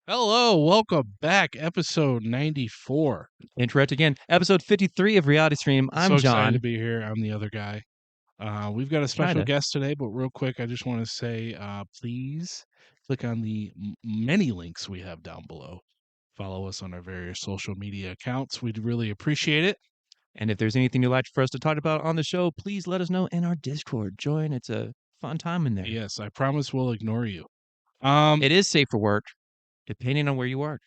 Hello, welcome back. Episode 94. Interrupt again. Episode 53 of RealityScream. I'm so excited John. to be here. I'm the other guy. We've got a special Kinda. guest today, but real quick, I just want to say please click on the many links we have down below. Follow us on our various social media accounts. We'd really appreciate it. And if there's anything you'd like for us to talk about on the show, please let us know in our Discord. Join. It's a fun time in there. Yes, I promise we'll ignore you. It is safe for work, depending on where you work.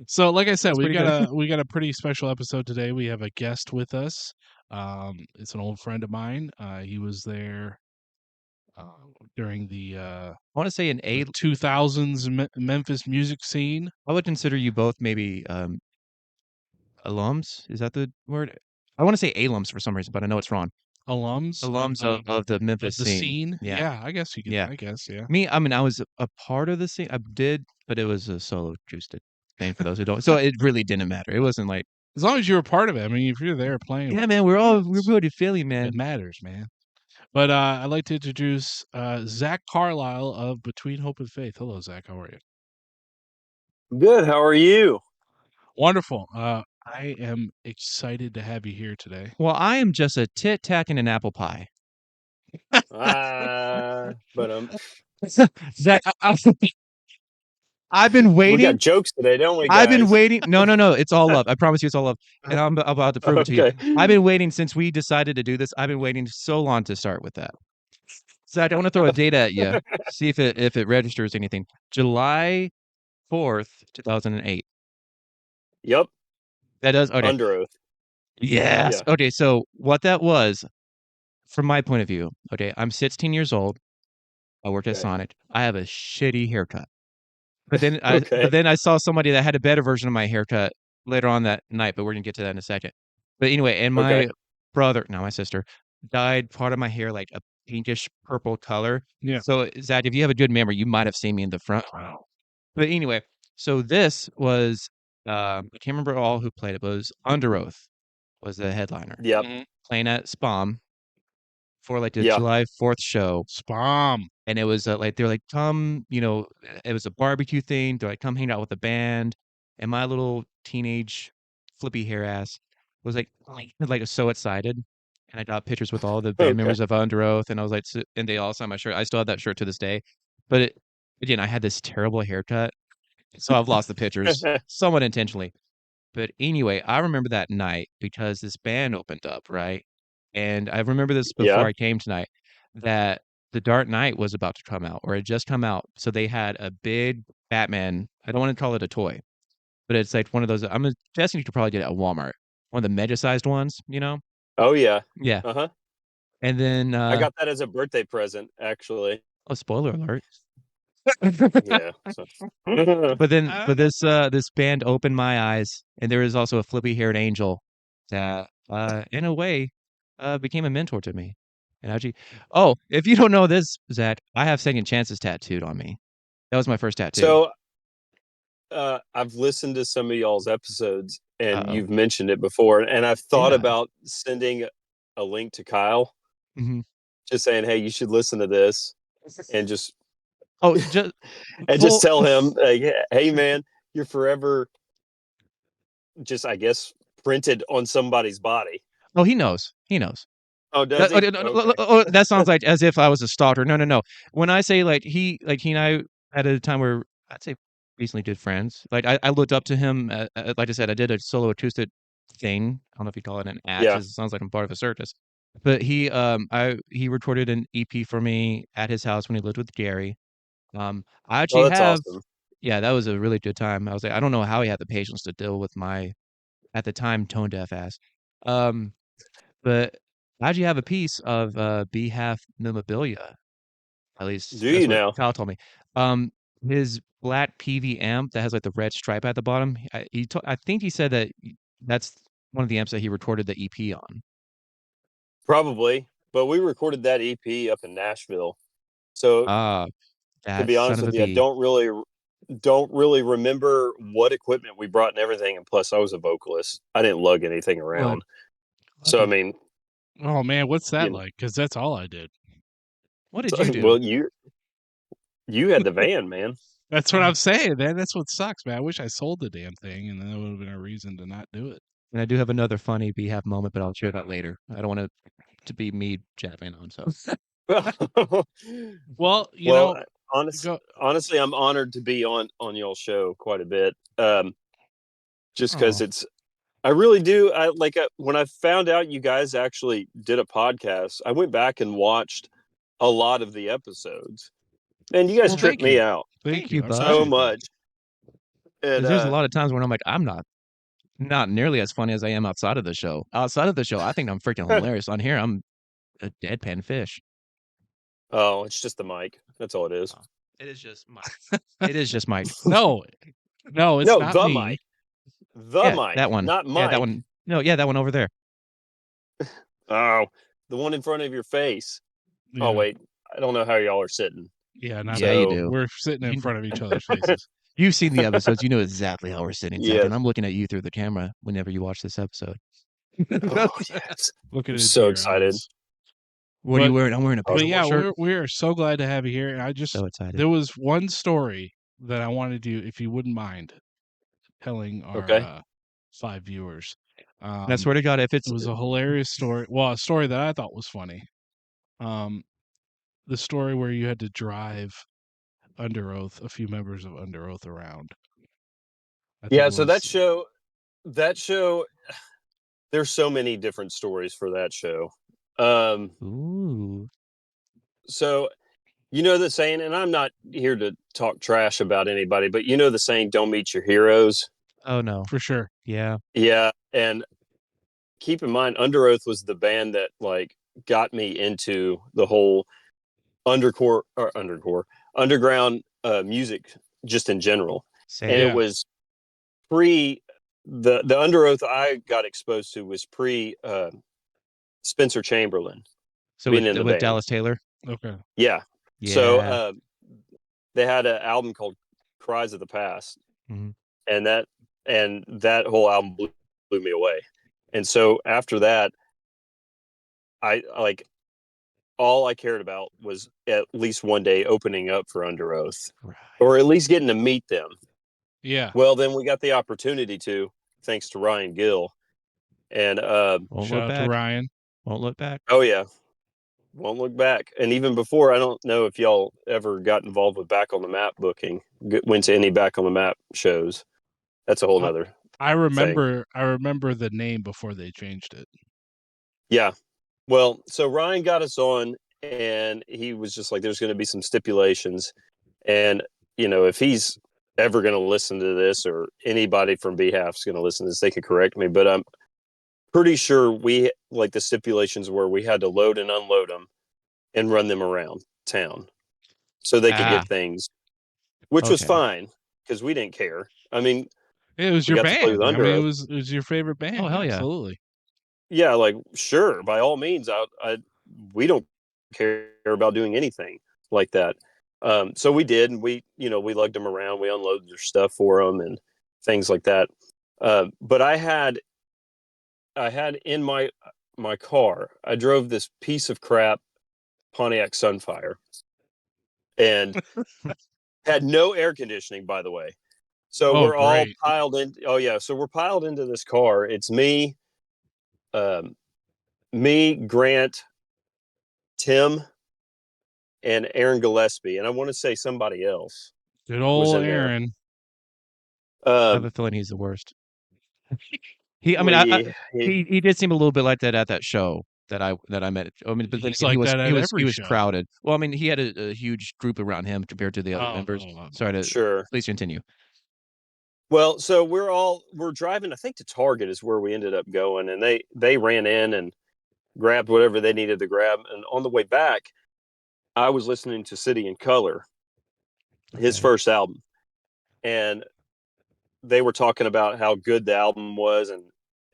So, like I said, That's we pretty got good. we got a pretty special episode today. We have a guest with us. It's an old friend of mine. He was there during the I want to say an A. 2000s Memphis music scene. I would consider you both maybe alums. Is that the word? I want to say alums for some reason, but I know it's wrong. Alums of the Memphis the scene. Yeah. I guess you could. Yeah. I guess, yeah. Me, I mean, I was a part of the scene. I did, but it was a solo acoustic thing for those who don't. So it really didn't matter. It wasn't like, As long as you were part of it. I mean, if you're there playing, yeah, man, we're really Philly, man. it matters, man. But I'd like to introduce Zach Carlisle of Between Hope and Faith. Hello, Zach. How are you? Good. How are you? Wonderful. I am excited to have you here today. Well, I am just a tit tack and an apple pie. But Zach, I've been waiting. We got jokes today, don't we, guys? I've been waiting. No. It's all love. I promise you it's all love. And I'm about to prove it to you. I've been waiting since we decided to do this. I've been waiting so long to start with that. Zach, I want to throw a date at you. See if it registers anything. July 4th, 2008. Yep. That does. Okay. Under oath. Yes. Yeah. Okay. So what that was, from my point of view, okay, I'm 16 years old. I worked at Sonic. I have a shitty haircut. But then I saw somebody that had a better version of my haircut later on that night, but we're going to get to that in a second. But anyway, and my my sister, dyed part of my hair like a pinkish purple color. Yeah. So, Zach, if you have a good memory, you might have seen me in the front row. But anyway, so this was, I can't remember all who played it, but it was Under Oath was the headliner. Yep. Playing at Spam for like the July 4th show. Spam. And it was like, they're like, come, it was a barbecue thing. They're like, come hang out with the band. And my little teenage flippy hair ass was like so excited. And I got pictures with all the band members of Under Oath. And I was like, and they all signed my shirt. I still have that shirt to this day. But again, I had this terrible haircut. So I've lost the pictures somewhat intentionally. But anyway, I remember that night because this band opened up, right? And I remember this before I came tonight, that The Dark Knight was about to come out, or it had just come out. So they had a big Batman. I don't want to call it a toy, but it's like one of those. I'm guessing you could probably get it at Walmart. One of the mega-sized ones, Oh, yeah. Yeah. Uh-huh. And then I got that as a birthday present, actually. Oh, spoiler alert. Yeah. But this band opened my eyes, and there was also a flippy-haired angel that, in a way, became a mentor to me. And actually, if you don't know this, Zach, I have Second Chances tattooed on me. That was my first tattoo. So, I've listened to some of y'all's episodes, and you've mentioned it before, and I've thought about sending a link to Kyle, just saying, hey, you should listen to this, and just just tell him, like, hey, man, you're forever just, I guess, printed on somebody's body. Oh, he knows. Oh, does he? Okay. That sounds like as if I was a stalker. No. When I say like he and I had a time where I'd say recently did friends. Like I looked up to him. Like I said, I did a solo acoustic thing. I don't know if you call it an act. It sounds like I'm part of a circus. But he recorded an EP for me at his house when he lived with Gary. I actually that's awesome. Yeah, that was a really good time. I was like, I don't know how he had the patience to deal with my, at the time, tone deaf ass. But I actually have a piece of B-half memorabilia. At least do you now? Kyle told me. His black PV amp that has like the red stripe at the bottom. I think he said that that's one of the amps that he recorded the EP on. Probably, but we recorded that EP up in Nashville. So to be honest with you, I don't really remember what equipment we brought and everything. And plus, I was a vocalist. I didn't lug anything around. So I mean, Oh man, what's that You know, like? Because that's all I did. What so, did you do? well, you had the van, man. That's what I'm saying, man. That's what sucks, man. I wish I sold the damn thing, and then there would have been a reason to not do it. And I do have another funny BHAP moment, but I'll share that later. I don't want it to be me jabbing on. So Well, Well, go. honestly, I'm honored to be on y'all's show quite a bit. Just because oh, I really do. I like when I found out you guys actually did a podcast. I went back and watched a lot of the episodes, and you guys well, tripped thank me you, out Thank thank you. you, I bud. so appreciate that. much. And Because there's a lot of times when I'm like, I'm not nearly as funny as I am outside of the show. Outside of the show, I think I'm freaking hilarious. On here, I'm a deadpan fish. oh, it's just the mic. That's all it is. It is just Mike. It is just Mike. No, no, it's No, not the me. mic, the Yeah, that mic, one. not Yeah, that Mike. one. No, yeah, that one over there. Oh, the one in front of your face. Oh Yeah, wait, I don't know how y'all are sitting. yeah, not Yeah, at you all. So do. We're sitting in You, front of each other's faces. you've seen the episodes. You know exactly how we're sitting, Zach. And yes. I'm looking at you through the camera whenever you watch this episode. Oh yes. Looking I'm into so your excited. eyes. What are you But wearing? I'm wearing a but Paramore yeah, shirt. we're so glad to have you here. And So excited. there was one story that I wanted you, if you wouldn't mind, telling our Okay. 5 viewers. And I swear to God, if It it's was a hilarious story. Well, a story that I thought was funny. Um, the story where you had to drive Under Oath, a few members of Under Oath around. I think Yeah. it So was. that show, there's so many different stories for that show. Um, ooh, so you know the saying, and I'm not here to talk trash about anybody, but you know the saying, "Don't meet your heroes." oh no, For sure. yeah, Yeah, and keep in mind, Under Oath was the band that like got me into the whole underground music just in general, and same. it Yeah. was pre the Under Oath I got exposed to was pre Spencer Chamberlain So being in the with band. Dallas Taylor, Okay. Yeah, so yeah, they had an album called Cries of the Past, hmm and that whole album blew me away. And so after that, I like all I cared about was at least one day opening up for Under Oath, right. or at least getting to meet them. Yeah. Well, then we got the opportunity to, thanks to Ryan Gill, and Won't Shout look out to back. Ryan. Won't look back. oh yeah, won't look back. And even before, I don't know if y'all ever got involved with Back on the Map booking, went to any Back on the Map shows. That's a whole I, nother I thing. remember I remember the name before they changed it. Yeah. Well, so Ryan got us on, and he was just like, "There's going to be some stipulations, and if he's ever going to listen to this, or anybody from BHAF is going to listen to this, they could correct me. But I'm pretty sure we like the stipulations were we had to load and unload them and run them around town so they could Ah, get things, which was okay. fine because we didn't care. I mean, It was we your got to play with band. I Under mean, Oath. it was your favorite Oh band. hell yeah. Absolutely. Yeah, like sure, by all means, we don't care about doing anything like that. So we did, and we lugged them around, we unloaded their stuff for them and things like that. But I had in my car, I drove this piece of crap Pontiac Sunfire and had no air conditioning, by the way. So Oh, we're all great. piled in. Oh yeah, so we're piled into this car. It's um, me, Grant, Tim, and Aaron Gillespie, and I want to say somebody else Good was old in there. Aaron. I have Um, a feeling he's the worst. He, I well, mean, yeah, he did seem a little bit like that at that show that I met. I mean, but then He's again, like that he at was he every was show. crowded. Well, I mean, he had a huge group around him compared to the other Oh, members. oh, oh. Sorry to sure. please continue. Well, so we're driving. I think to Target is where we ended up going, and they ran in and grabbed whatever they needed to grab. And on the way back, I was listening to City in Color, his Okay, first album, and they were talking about how good the album was and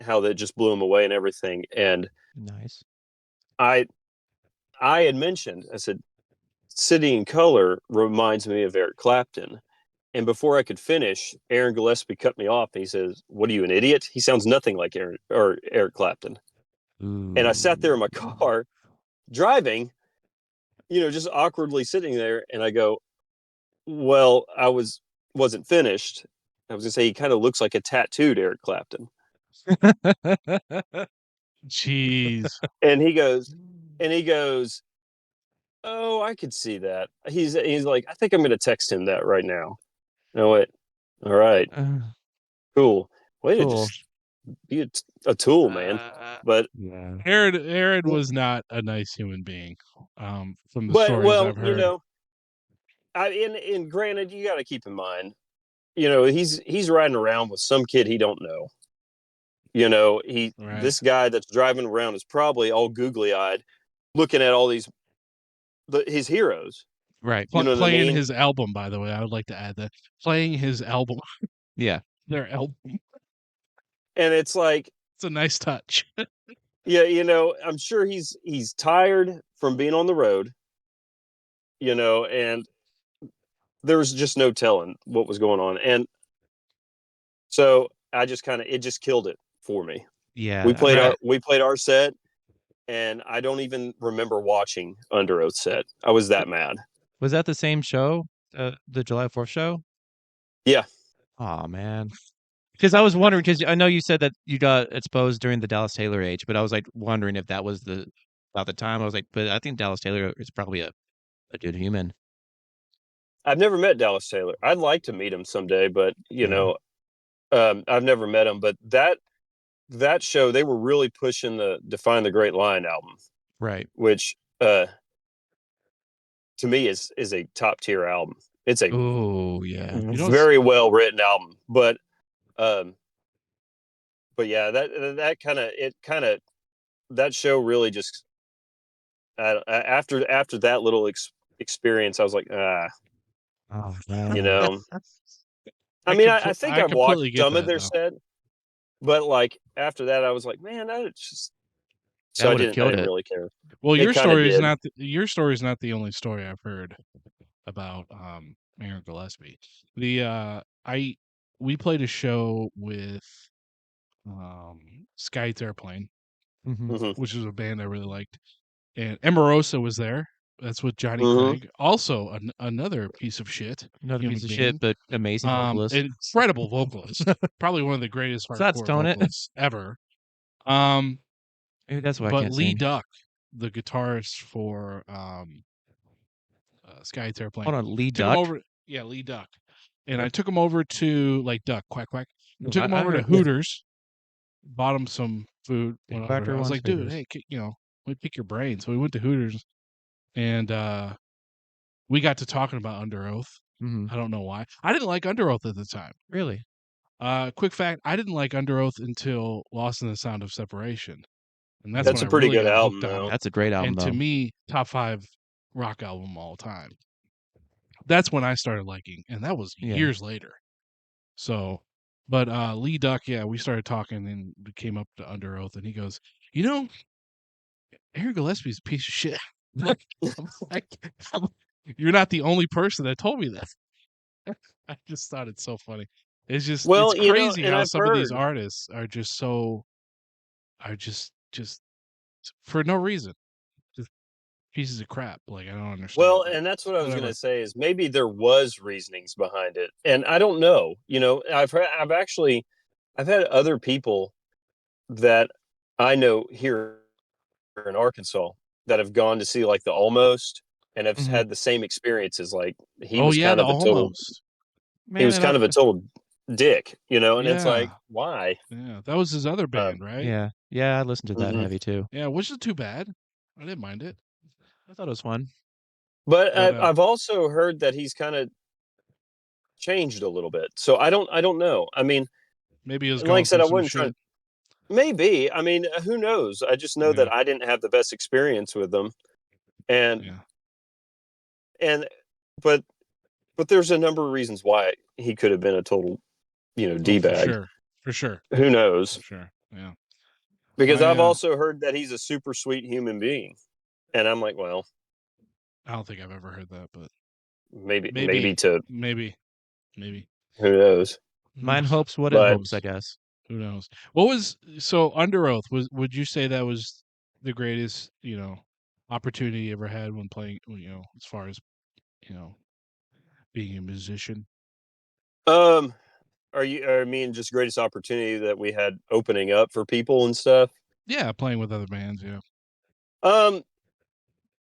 how they just blew him away and everything. And nice. I I had mentioned, I said, City in Color reminds me of Eric Clapton. And before I could finish, Aaron Gillespie cut me off and he says, "What are you, an idiot? He sounds nothing like Aaron or Eric Clapton." And I sat there in my car driving, just awkwardly sitting there, and I go, well, wasn't finished. I was gonna say he kind of looks like a tattooed Eric Clapton. Jeez. And he goes, oh, I could see that. He's like, I think I'm gonna text him that right now. No, wait. All right, cool. Way to Cool. just be a tool, man. But yeah. Aaron was not a nice human being. From the stories I've heard. And granted, you got to keep in mind, he's riding around with some kid he don't know. Right. This guy that's driving around is probably all googly eyed, looking at all his heroes. Right. You know what I Playing mean? his album, by the way, I would like to add that. Playing his album. Yeah. Their album. And it's like, it's a nice touch. Yeah, I'm sure he's tired from being on the road, and there was just no telling what was going on. And so I just it just killed it for me. Yeah. We played our set, and I don't even remember watching Under Oath set. I was that mad. Was that the same show? The July 4th show? Yeah. Oh man. Because I was wondering, because I know you said that you got exposed during the Dallas Taylor age, but I was like wondering if that was about the time. I was like, but I think Dallas Taylor is probably a good human. I've never met Dallas Taylor. I'd like to meet him someday, but I've never met him. But that show, they were really pushing the Define the Great Line album, right? Which to me is a top tier album. It's a very well written album, but yeah, that show really just after that little experience, I was like, oh, I mean, I think I've watched some of their though. set, but like after that, I was like, man, I didn't really care. Well, your story is not the only story I've heard about Aaron Gillespie. We played a show with Sky's Airplane, which is a band I really liked, and Emerosa was there. That's with Johnny Craig. Also, another piece of shit. Another piece of shit, but amazing vocalist. Incredible vocalist. Probably one of the greatest hardcore vocalists ever. Maybe that's why I but can't Lee sing. Duck, the guitarist for Sky's Airplane. Hold on, Lee Took Duck? him over, yeah, Lee Duck. And I took him over to, like, Duck, quack, quack. I took him over to Hooters, bought him some food. I was like, dude, hey, let me pick your brain. So we went to Hooters, and we got to talking about Under Oath. I don't know why. I didn't like Under Oath at the time. Really? Quick fact, I didn't like Under Oath until Lost in the Sound of Separation. And that's when a pretty I really good got album, hooked on it. That's a great album, and to me, top 5 rock album all time. That's when I started liking, and that was years later. So, but Lee Duck, we started talking and we came up to Under Oath, and he goes, Aaron Gillespie's a piece of shit. You're not the only person that told me that. I just thought it's so funny. It's just it's crazy how some of these artists are just just for no reason, just pieces of crap. Like, I don't understand. Well, and that's what I was going to say is maybe there was reasonings behind it, and I don't know. I've had other people that I know here in Arkansas that have gone to see like the Almost and have had the same experiences. Like he was kind of a total. Man, he was kind of a total dick, and it's like, why? Yeah, that was his other band, right? Yeah, I listened to that heavy too. Yeah, which is too bad. I didn't mind it. I thought it was fun. But I've also heard that he's kind of changed a little bit. So I don't know. I mean, maybe it was like I said, I wouldn't try. Maybe. I mean, who knows? I just know that I didn't have the best experience with them, but there's a number of reasons why he could have been a total, D-bag. For sure. Who knows? For sure. Yeah. Because I've also heard that he's a super sweet human being, and I'm like, well, I don't think I've ever heard that, but maybe. Maybe. Who knows? Mine hopes, what it hopes, I guess. Who knows? What was so Under Oath? Would you say that was the greatest opportunity you ever had when playing? As far as being a musician. Are you mean just greatest opportunity that we had opening up for people and stuff? Yeah, playing with other bands. Yeah.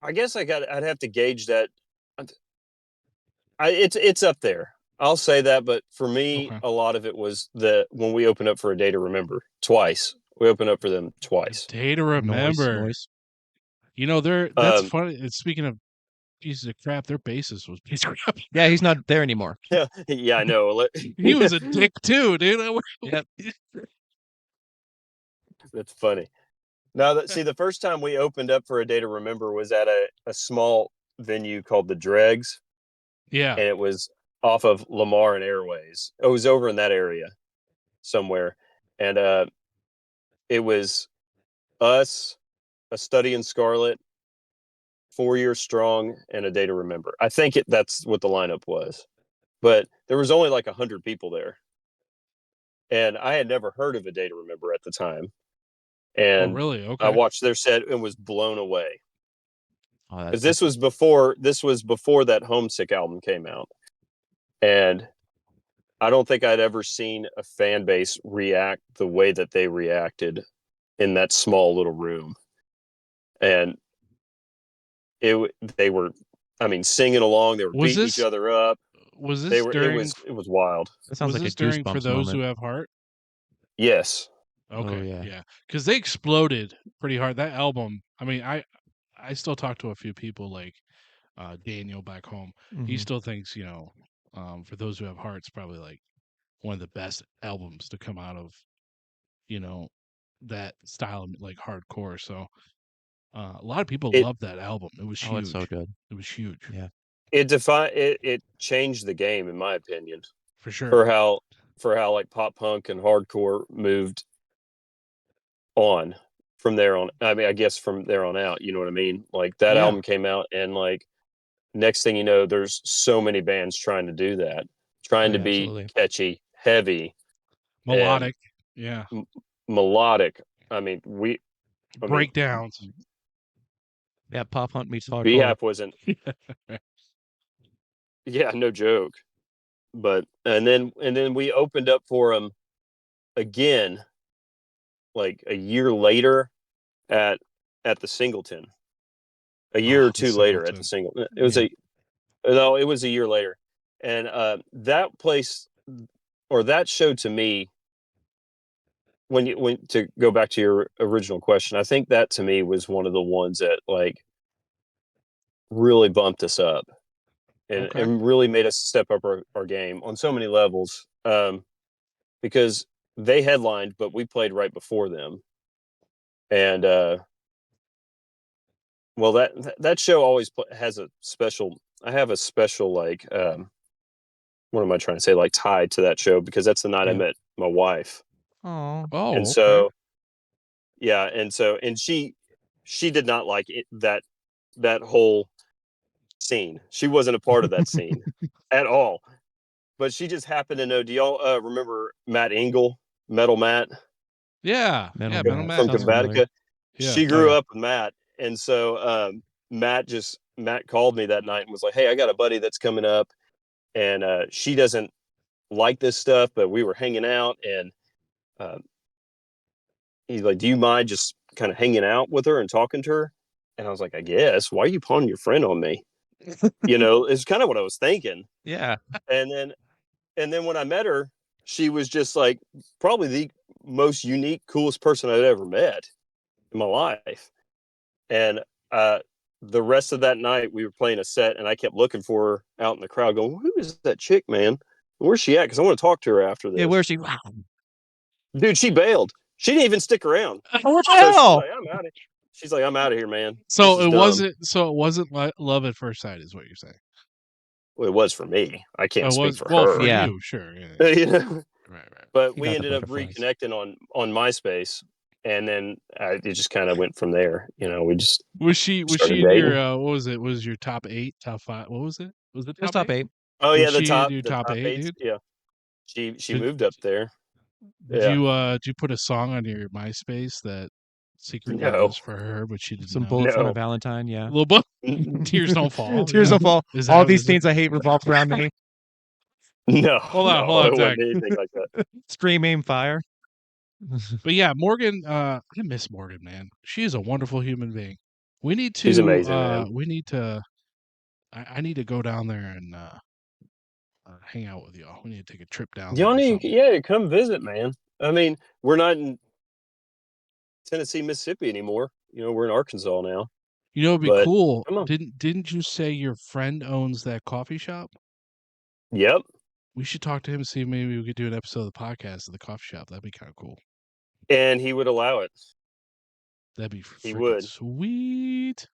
I guess I'd have to gauge that. It's up there. I'll say that, but for me, Okay. a lot of it was when we opened up for A Day to Remember twice. We opened up for them twice. A Day to Remember. Noise. That's funny. And speaking of pieces of crap, their bassist was piece of crap. Yeah, he's not there anymore. Yeah, I know. He was a dick too, dude. Yep. That's funny. Now the first time we opened up for A Day to Remember was at a small venue called the Dregs. Yeah. And it was off of Lamar and Airways. It was over in that area somewhere. And it was us, A Study in Scarlet, 4 Years Strong, and A Day to Remember. I think that's what the lineup was. But there was only like 100 people there. And I had never heard of A Day to Remember at the time. And really? Okay. I watched their set and was blown away. Because this was before that Homesick album came out. And I don't think I'd ever seen a fan base react the way that they reacted in that small little room. And they were, singing along. They were beating each other up. Was this during? It was wild. That sounds like a during Goosebumps For Those moment. Who Have Heart? Yes. Okay. Oh, yeah. Because they exploded pretty hard. That album. I mean, I still talk to a few people like Daniel back home. Mm-hmm. He still thinks For Those Who Have Hearts probably like one of the best albums to come out of that style of like hardcore. So a lot of people loved that album. It was huge. Oh, it's so good. It was huge. Yeah. It changed the game, in my opinion. For sure. For how like pop punk and hardcore moved on from there on. I mean, I guess from there on out, you know what I mean? Like that album came out, and like next thing you know, there's so many bands trying to do that, trying to be catchy, heavy, melodic. Melodic. Breakdowns. Yeah, pop punk meets hardcore. B-Hap wasn't. Yeah, no joke. But and then we opened up for them again, like a year later at the Singleton. A year or two later at the Singleton. It was it was a year later, and that place or that show to me. When to go back to your original question, I think that to me was one of the ones that like really bumped us up and really made us step up our game on so many levels. Because they headlined, but we played right before them. And well, that show always has a special. I have a special like what am I trying to say? Like tie to that show because that's the night I met my wife. Oh, and so and she did not like that whole scene. She wasn't a part of that scene at all. But she just happened to know. Do y'all remember Matt Engel, Metal Matt? Yeah, Metal Matt from Combatica. Yeah. She grew up with Matt, and so Matt called me that night and was like, "Hey, I got a buddy that's coming up, and she doesn't like this stuff, but we were hanging out, and he's like, do you mind just kind of hanging out with her and talking to her?" And I was like, "I guess. Why are you pawning your friend on me?" It's kind of what I was thinking. Yeah. And then when I met her, she was just like probably the most unique, coolest person I'd ever met in my life. And the rest of that night, we were playing a set, and I kept looking for her out in the crowd, going, "Who is that chick, man? Where's she at? Because I want to talk to her after this." Yeah, where's she? Wow. Dude, she bailed. She didn't even stick around. What the hell? She's like, "I'm out of here, man." So it wasn't love at first sight, is what you're saying. Well, it was for me. I can't speak for her. Well, for you, sure. Yeah. Right. But we ended up reconnecting on MySpace, and then it just kind of went from there. We just was she in your what was it? Was your top 8, top 5? What was it? Was it top 8? Oh yeah, the top 8, dude? Yeah. She moved up there. Did you put a song on your MySpace that secretly No. was for her, but she didn't Some know? bullets on a No. Valentine, yeah. A little book. Tears don't fall. Tears don't fall. Is All that these is it? things I hate revolve around me. No. Hold No. on, It Zach. wasn't anything like that. Scream, aim, fire. But yeah, Morgan, I miss Morgan, man. She is a wonderful human being. We need She's to amazing, man. I need to go down there and hang out with y'all. We need to take a trip down there Y'all or need, something. yeah, come visit, man. I mean, we're not in Tennessee, Mississippi anymore. We're in Arkansas now. You know, it'd be But cool. come on. Didn't you say your friend owns that coffee shop? Yep. We should talk to him and see if maybe we could do an episode of the podcast at the coffee shop. That'd be kind of cool. And he would allow it. That'd be He freaking would. sweet.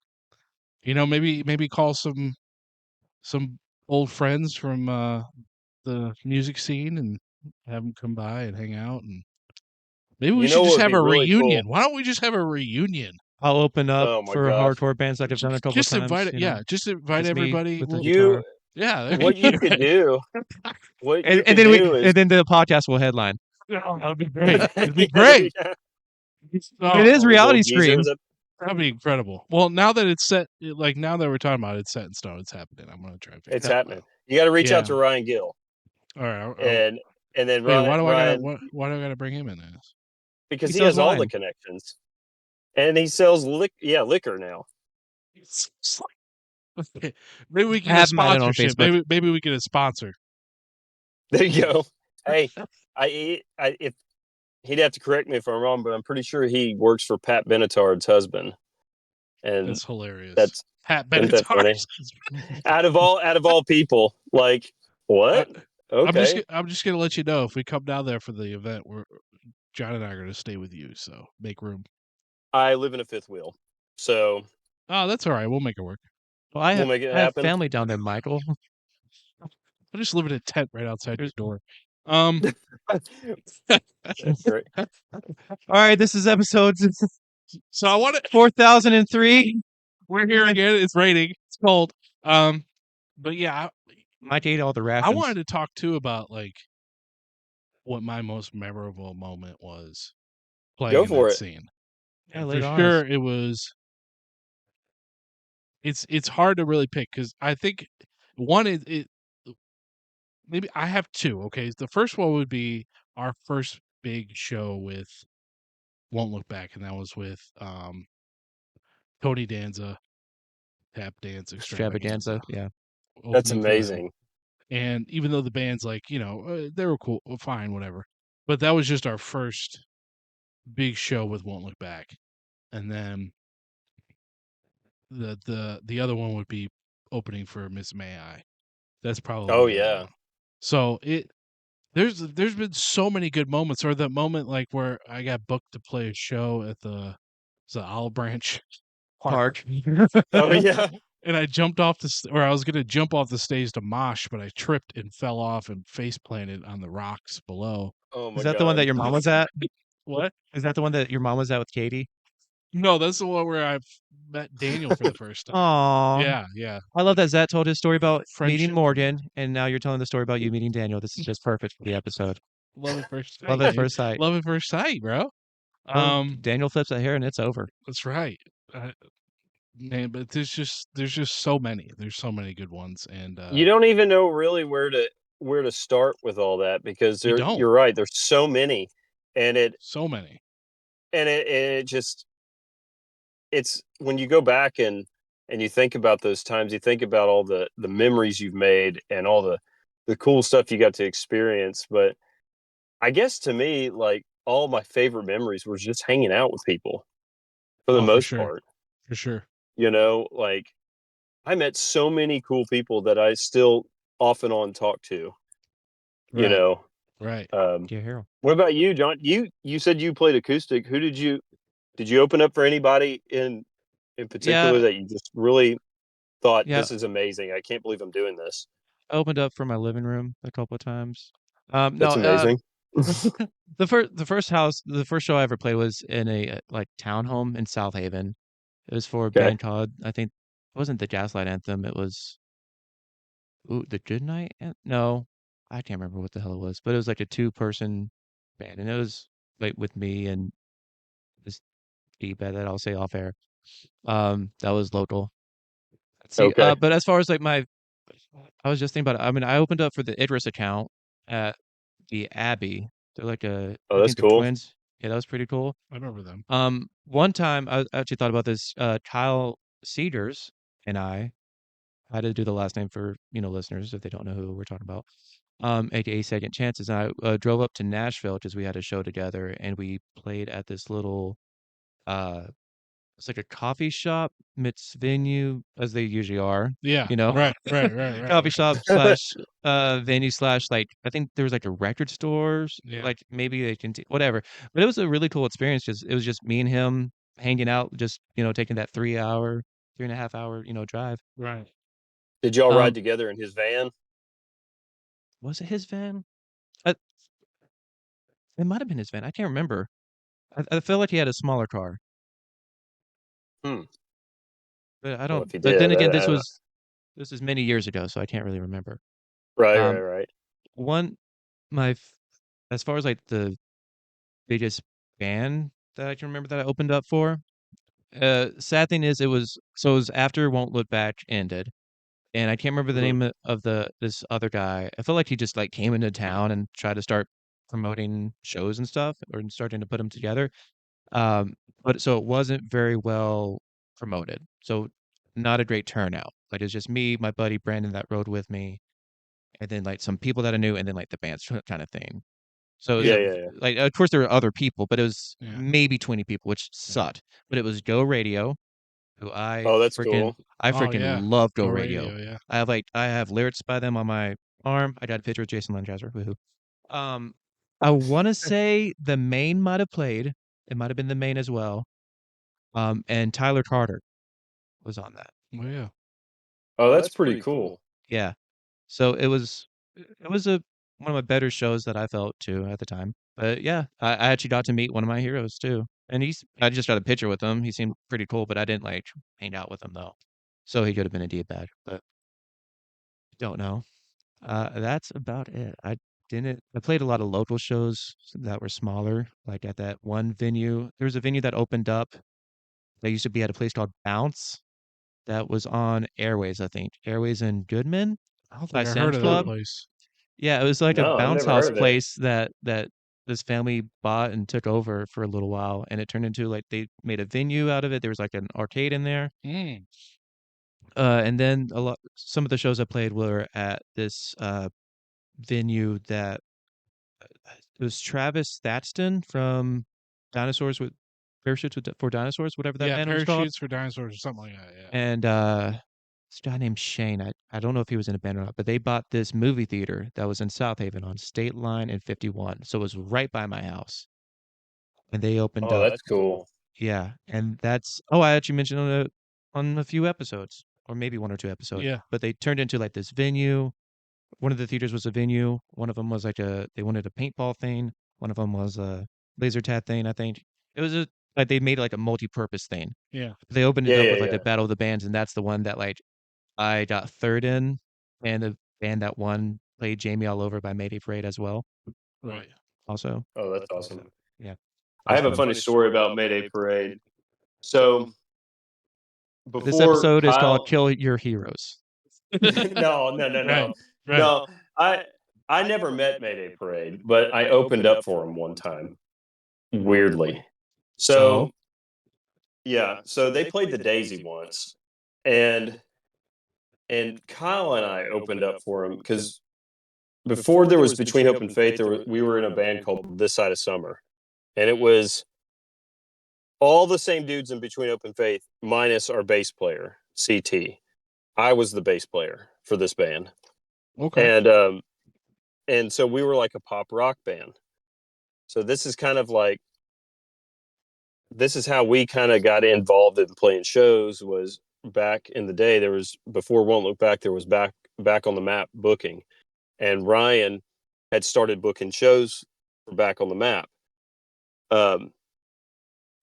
Maybe call some old friends from the music scene and have them come by and hang out, and maybe we You should know what just would have be a really reunion. cool? Why don't we just have a reunion? I'll open up Oh my for gosh. hardcore bands like I've done a couple Just times. invite it. Yeah, just invite just me everybody. with the You guitar. Yeah, there what you go. could do, what you And could then do is then the podcast will headline. Oh, that'd be great. It'd be Yeah, there you great. go. It is Oh, Those reality old scream. geezers. that'd be incredible. Well, now that it's set, like now that we're talking about it, it's set in stone. It's happening. I'm gonna try to figure It's it out happening. now. You got to reach out Yeah. to Ryan Gill, All right. and then Wait. Why Ryan, do I gotta bring him in this? because He he sells has all the wine. connections, and he sells liquor now. Okay. Maybe we I can get a have him added on sponsorship. Facebook. Maybe we get a sponsor. There you go. Hey, if he'd have to correct me if I'm wrong, but I'm pretty sure he works for Pat Benatar's husband, and That's hilarious. that's Pat isn't that funny? Benatar's. Out of all people, like what? Okay, I'm just gonna let you know if we come down there for the event, John and I are gonna stay with you. So make room. I live in a fifth wheel, so Oh, that's all right. We'll make it work. Well, I we'll have make it I have happen. family down there, Michael. I'll just live in a tent right outside your door. That's great. All right, this is episode So I want to. 4003. We're here again. It's raining. It's cold. But yeah, Might ate all the I rations. wanted to talk too about like what my most memorable moment was playing Go in for that it. scene. Yeah, And lay for it on sure, us. it was. It's hard to really pick because I think one is it. Maybe I have two. Okay, the first one would be our first big show with Won't Look Back, and that was with Tony Danza, Tap Dance Extravaganza. Yeah. That's Opening for them. amazing. And even though the band's like, they were cool, fine, whatever. But that was just our first big show with Won't Look Back. And then the other one would be opening for Miss May I. That's probably Oh the other yeah. one. So there's been so many good moments, or the moment like where I got booked to play a show at the Olive Branch Park. Oh yeah. and I jumped off or I was gonna jump off the stage to mosh, but I tripped and fell off and face planted on the rocks below. Oh my Is that God. the one that your mom was at? What? Is that the one that your mom was at with Katie? No, that's the one where I met Daniel for the first time. Aww. Yeah. I love that Zach told his story about meeting Friendship. Morgan, and now you're telling the story about you meeting Daniel. This is just perfect for the episode. Love at first sight. Love at dude. first sight. Love at first sight, bro. Well, Daniel flips a hair and it's over. That's right. Man, but there's just so many. There's so many good ones, and You don't even know really where to start with all that, because You don't. you're right. There's so many, and it just, it's when you go back and you think about those times, you think about all the memories you've made and all the cool stuff you got to experience. But I guess to me, like, all my favorite memories were just hanging out with people for the most part. For sure. Like, I met so many cool people that I still off and on talk to. Right. Right. What about you, John? You said you played acoustic. Who did you open up for anybody in particular that you just really thought, this is amazing? I can't believe I'm doing this. I opened up for my living room a couple of times. That's amazing. The first show I ever played was in a like townhome in South Haven. It was for a band called, I think it wasn't the Gaslight Anthem. It was the Good Night. No, I can't remember what the hell it was, but it was like a 2-person band, and it was like with me and this D-pad that I'll say off air. That was local. See, Okay. but as far as like I was just thinking about it. I mean, I opened up for the Idris account at the Abbey. They're like Oh, I that's think they're cool. twins. Yeah, that was pretty cool. I remember them. One time I actually thought about this. Kyle Cedars and I had to do the last name for listeners if they don't know who we're talking about. AKA Second Chances. And I drove up to Nashville because we had a show together, and we played at this little uh it's like a coffee shop meets venue, as they usually are. Yeah. You know, Right. coffee shop slash venue slash like I think there was like a record stores, Yeah. like maybe they can whatever. But it was a really cool experience because it was just me and him hanging out, just taking that 3.5 hour drive. Right. Did y'all ride together in his van? Was it his van? It might have been his van. I can't remember. I feel like he had a smaller car. But I Well, don't. if he But then did, again, this is many years ago, so I can't really remember. Um, right. one as far as like the biggest band that I can remember that I opened up for. Sad thing is, it was after Won't Look Back ended, and I can't remember the Mhm. name of this other guy. I feel like he just like came into town and tried to start promoting shows and stuff, or starting to put them together. Um, but so it wasn't very well promoted. So not a great turnout. Like it's just me, my buddy Brandon that rode with me, and then like some people that I knew, and then like the bands kind of thing. So it was Yeah. like, of course there were other people, but it was Yeah. maybe 20 people, which sucked. But it was Go Radio, who Oh, that's cool. I Oh, freaking yeah. love Go Go Radio. Radio, yeah. I have lyrics by them on my arm. I got a picture of Jason Lancaster. Woohoo. I want to say the main might have played. It might have been the main as well. And Tyler Carter was on that. Oh, yeah. Oh, that's pretty cool. Yeah. So it was one of my better shows that I felt too at the time. But yeah, I actually got to meet one of my heroes too. And I just got a picture with him. He seemed pretty cool, but I didn't like hang out with him though. So he could have been a D-bag, but don't know. That's about it. I played a lot of local shows that were smaller, like at that one venue. There was a venue that opened up that used to be at a place called Bounce that was on Airways, I think. Airways in Goodman I don't by think I heard Sam's of that Club. place. Yeah, it was like a No, I've bounce never house heard of it. place that this family bought and took over for a little while, and it turned into like they made a venue out of it. There was like an arcade in there. Mm. And then some of the shows I played were at this venue that it was Travis Thatston from Dinosaurs with Parachutes for Dinosaurs, whatever that Yeah, band was called. Parachutes for Dinosaurs or something like that, yeah. And this guy named Shane. I don't know if he was in a band or not, but they bought this movie theater that was in South Haven on State Line and 51. So it was right by my house. And they opened Oh, up. that's cool. Yeah. And I actually mentioned on a few episodes, or maybe one or two episodes. Yeah. But they turned into like this venue. One of the theaters was a venue. One of them was like they wanted a paintball thing. One of them was a laser tag thing, I think. It was like they made like a multi-purpose thing. Yeah. They opened it up with like Yeah. a battle of the bands, and that's the one that like I got third in, and the band that won played Jamie All Over by Mayday Parade as well. Right. Also. Oh, that's awesome. So, yeah. I have a funny story about Mayday Parade. So This before episode is called Kyle, Kill Your Heroes. no. Right. No, I never met Mayday Parade, but I opened up for him one time. Weirdly. So yeah, so they played the Daisy once, and Kyle and I opened up for him because before there was Between Hope and Faith, we were in a band called This Side of Summer, and it was all the same dudes in Between Hope and Faith minus our bass player CT. I was the bass player for this band. Okay. And so we were like a pop rock band. So this is how we kind of got involved in playing shows. Was back in the day, there was, before Won't Look Back, there was back on the Map booking, and Ryan had started booking shows for Back on the Map.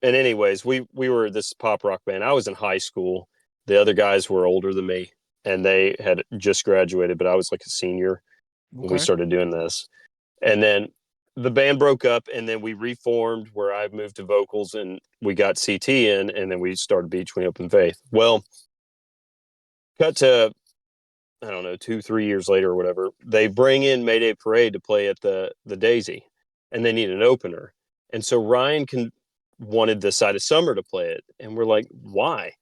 And anyways, we were this pop rock band. I was in high school. The other guys were older than me, and they had just graduated, but I was like a senior when we started doing this. And then the band broke up, and then we reformed where I moved to vocals, and we got CT in, and then we started Between Open Faith. Well, cut to, I don't know, 2-3 years later or whatever, they bring in Mayday Parade to play at the Daisy, and they need an opener. And so Ryan wanted the Side of Summer to play it, and we're like, why?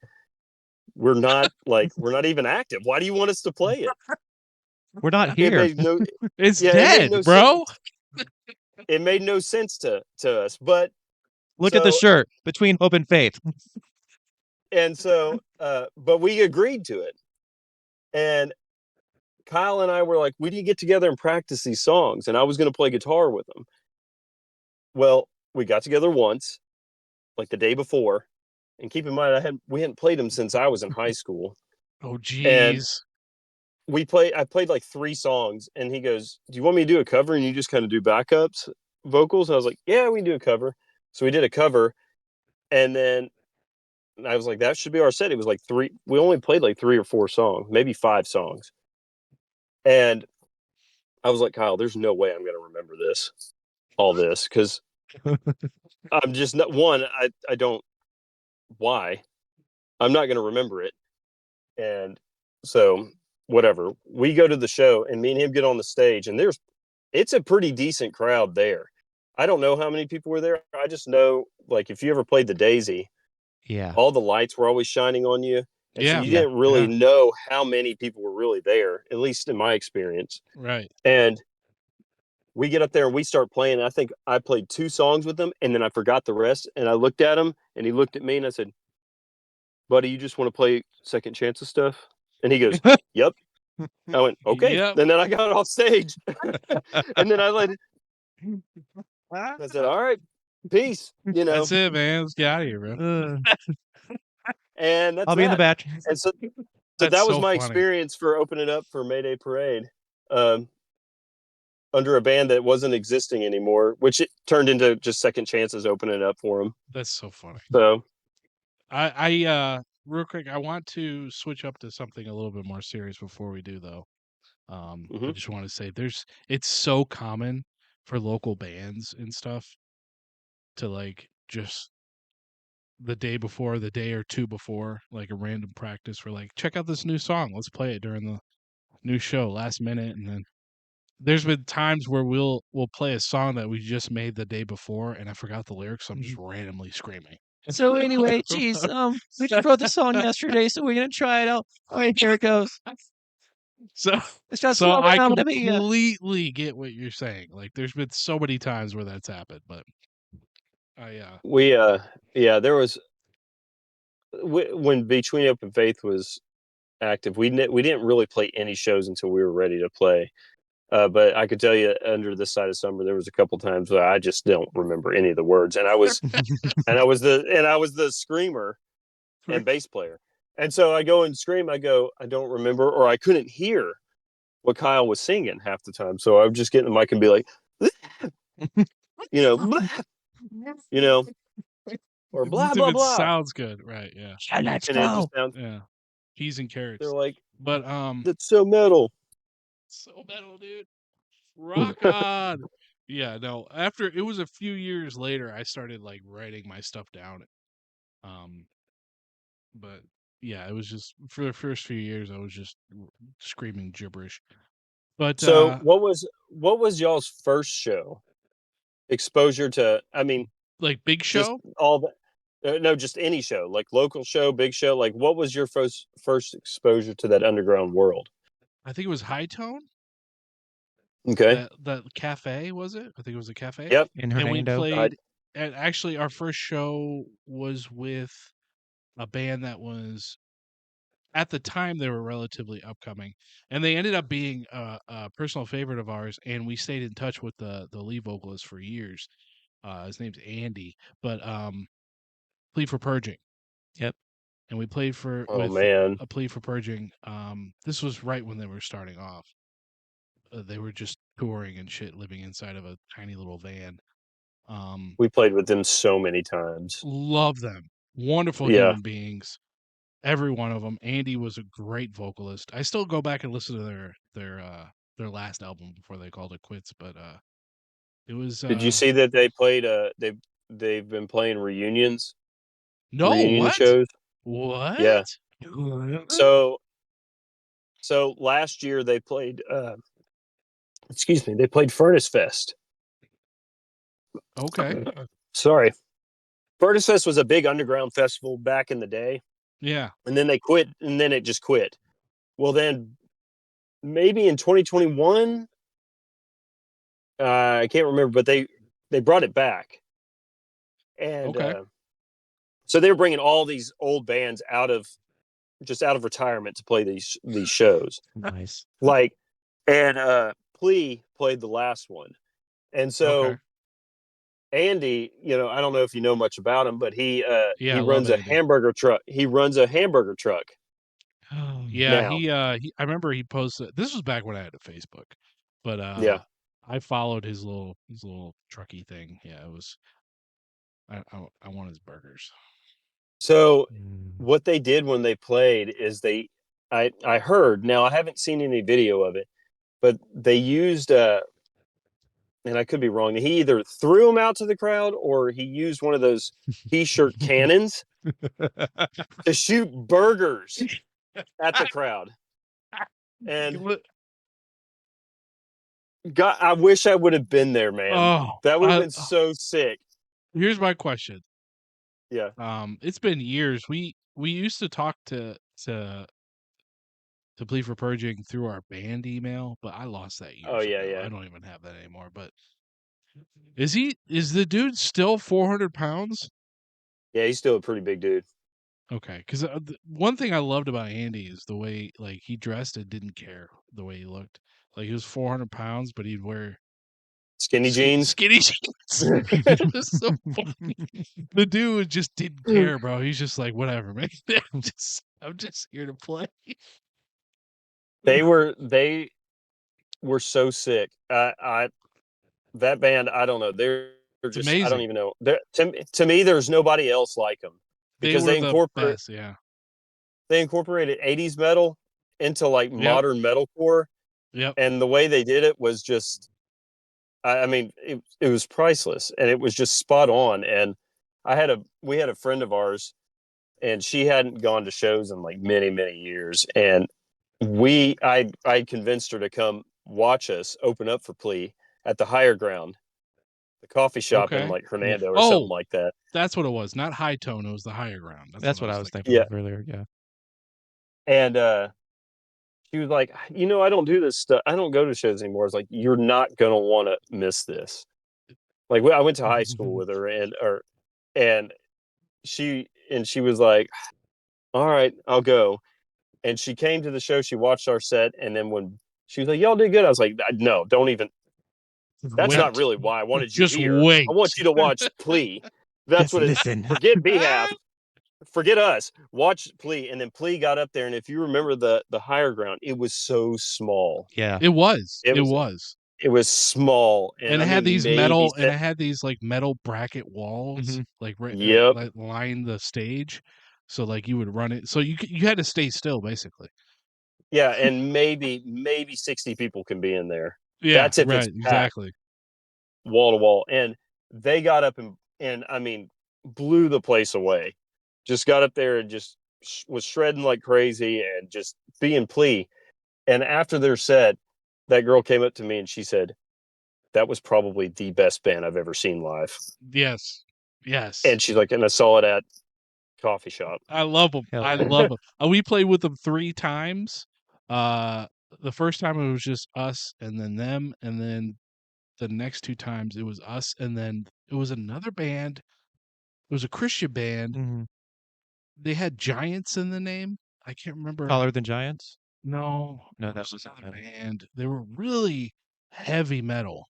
We're not even active. Why do you want us to play it? We're not here. It's dead, bro. It made no sense to us. But look at the shirt, Between Open Faith. And so, but we agreed to it. And Kyle and I were like, we need to get together and practice these songs. And I was going to play guitar with them. Well, we got together once, like the day before. And keep in mind, we hadn't played them since I was in high school. Oh, geez. And I played like 3 songs, and he goes, do you want me to do a cover and you just kind of do backups vocals? And I was like, yeah, we can do a cover. So we did a cover, and then I was like, that should be our set. It was like 3. We only played like 3 or 4 songs, maybe 5 songs. And I was like, Kyle, there's no way I'm going to remember all this, because I'm just not, one, I don't, why? I'm not going to remember it. And so whatever, we go to the show, and me and him get on the stage, and it's a pretty decent crowd there. I don't know how many people were there. I just know, like, if you ever played the Daisy, all the lights were always shining on you. And so you didn't really know how many people were really there, at least in my experience. Right. And we get up there and we start playing. I think I played 2 songs with him, and then I forgot the rest. And I looked at him, and he looked at me, and I said, buddy, you just want to play Second Chances stuff? And he goes, yep. I went, okay. Yep. And then I got off stage. And then I said, all right, peace. That's it, man. Let's get out of here, bro. And that's I'll be in the batch. And so that was my experience for opening up for Mayday Parade, under a band that wasn't existing anymore, which it turned into just Second Chances opening up for them. That's so funny. So I real quick, I want to switch up to something a little bit more serious before we do, though. I just want to say it's so common for local bands and stuff to, like, just the day before, the day or 2 before, like a random practice for, like, check out this new song. Let's play it during the new show last minute. And then there's been times where we'll play a song that we just made the day before, and I forgot the lyrics, so I'm just randomly screaming. So anyway, geez, we just wrote the song yesterday, so we're gonna try it out. All right, here it goes. So I completely get what you're saying. Like, there's been so many times where that's happened, but there was, when Between Open Faith was active, we didn't really play any shows until we were ready to play. But I could tell you, under the Side of Summer, there was a couple times where I just don't remember any of the words, and I was the screamer and bass player, and so I go and scream. I go, I don't remember, or I couldn't hear what Kyle was singing half the time, so I would just get in the mic and be like, or blah blah blah. Sounds good, right? Yeah. Let's go. Yeah. Peas and carrots. They're like, but that's so metal. So metal, dude. Rock on. Yeah, no. After it was a few years later, I started, like, writing my stuff down. But yeah, it was just for the first few years I was just screaming gibberish. But so what was y'all's first show exposure to? I mean, like, big show? Just all the, no, just any show, like local show, big show. Like, what was your first exposure to that underground world? I think it was High Tone. Okay. That cafe, was it? I think it was a cafe. Yep. In Hernando. And we played, and actually our first show was with a band that was, at the time, they were relatively upcoming, and they ended up being a personal favorite of ours, and we stayed in touch with the lead vocalist for years. His name's Andy, but Plea for Purging. Yep. And we played for a Plea for Purging. This was right when they were starting off. They were just touring and shit, living inside of a tiny little van. We played with them so many times. Love them. Wonderful human beings. Every one of them. Andy was a great vocalist. I still go back and listen to their last album before they called it quits, but It was. Did you see that they played? They've been playing reunion what? shows. What? Yeah. So last year they played. Excuse me. They played Furnace Fest. Okay. Sorry. Furnace Fest was a big underground festival back in the day. Yeah. And then they quit, and then it just quit. Well, then maybe in 2021, I can't remember, but they brought it back, and Okay. so they were bringing all these old bands out of retirement to play these shows. Nice. Like, and Plea played the last one, and so. Okay. Andy, I don't know if you know much about him, but he Yeah, I love runs a Andy. hamburger truck. He runs a hamburger truck. Yeah, now. he I remember he posted, this was back when I had a Facebook, but Yeah. I followed his little trucky thing. Yeah, it was I want his burgers. So what they did when they played is I heard, now I haven't seen any video of it, but they used and I could be wrong. He either threw them out to the crowd or he used one of those t-shirt cannons to shoot burgers at the crowd. And God, I wish I would have been there, man. Oh, that would have been so sick. Here's my question. Yeah. It's been years. We used to talk to Plea for Purging through our band email, but I lost that years ago. Yeah. I don't even have that anymore. But is the dude still 400 pounds? Yeah, he's still a pretty big dude. Okay, because one thing I loved about Andy is the way he dressed and didn't care the way he looked. Like he was 400 pounds, but he'd wear skinny jeans. Skinny jeans. It was so funny. The dude just didn't care, bro. He's just like, whatever, man. I'm just here to play. They were so sick. That band, I don't know. They're just amazing. I don't even know. To me, there's nobody else like them because they were the best. Yeah. They incorporated 80s metal into like modern metalcore. Yep. And the way they did it was just, I mean, it was priceless, and it was just spot on. And we had a friend of ours, and she hadn't gone to shows in like many, many years. And I convinced her to come watch us open up for Plea at the Higher Ground, the coffee shop in like Hernando or something like that. That's what it was. Not High Tone. It was the Higher Ground. That's what I was thinking of earlier. Yeah. And she was like, I don't do this stuff. I don't go to shows anymore. It's like, you're not gonna want to miss this. Like, I went to high school with her, and she was like, all right, I'll go. And she came to the show. She watched our set, and then when she was like, y'all did good, I was like, no, don't even. That's not really why I wanted you here. Wait. I want you to watch Plea. That's what listen. Forget BHAF. Forget us. Watch Plea. And then Plea got up there, and if you remember the Higher Ground, it was so small. Yeah. It was. It was small, and it had these metal, and it had these like metal bracket walls, like that line the stage, so like you would run it, so you had to stay still basically. Yeah, and maybe 60 people can be in there. Yeah, that's if right, it's packed, exactly, wall to wall. And they got up and I mean, blew the place away. Just got up there and just was shredding like crazy and just being Plea. And after their set, that girl came up to me and she said, that was probably the best band I've ever seen live. Yes. And she's like, and I saw it at coffee shop. I love them. I love them. We played with them 3 times. The first time it was just us and then them, and then the next 2 times it was us and then it was another band. It was a Christian band. Mm-hmm. They had Giants in the name. I can't remember. Taller Than Giants? No, that was another band. They were really heavy metal.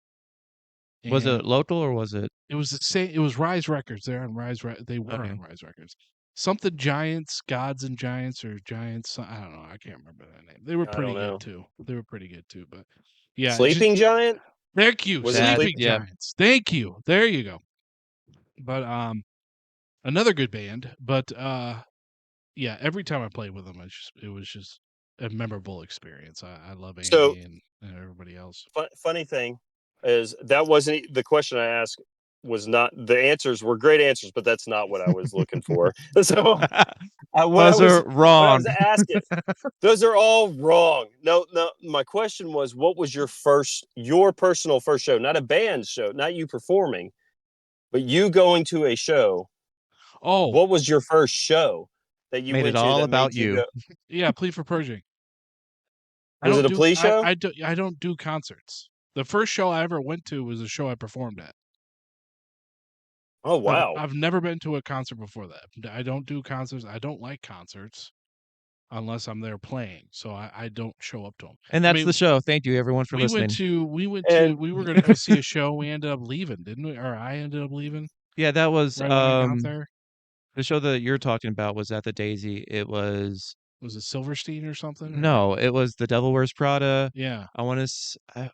Was it local or was it? It was the same. It was Rise Records. They're on Rise. They were on Rise Records. Something Giants, Gods and Giants, or Giants. I don't know. I can't remember that name. They were pretty good too. But yeah, Sleeping Giant. Thank you, Sleeping Giants. Thank you. There you go. But another good band. But yeah, every time I played with them, it was just a memorable experience. I love Andy and everybody else. Funny thing, is that wasn't the question I asked. Was not the answers were great answers, but that's not what I was looking for. So Those are what I wrong. was asking, those are all wrong. No, my question was, what was your personal first show? Not a band show, not you performing, but you going to a show. Oh, What was your first show that you Made went it to all that about made you you. go? yeah, Plea for Pershing. Was it a Plea show? I don't do concerts. The first show I ever went to was a show I performed at. Oh wow! I've never been to a concert before that. I don't do concerts. I don't like concerts unless I'm there playing. So I don't show up to them. And that's the show. Thank you, everyone, for listening. We were going to go see a show. We ended up leaving, didn't we? Or I ended up leaving. Yeah, that was right when I got there. The show that you're talking about was at the Daisy. It was it Silverstein or something? No, it was The Devil Wears Prada. Yeah. I want to.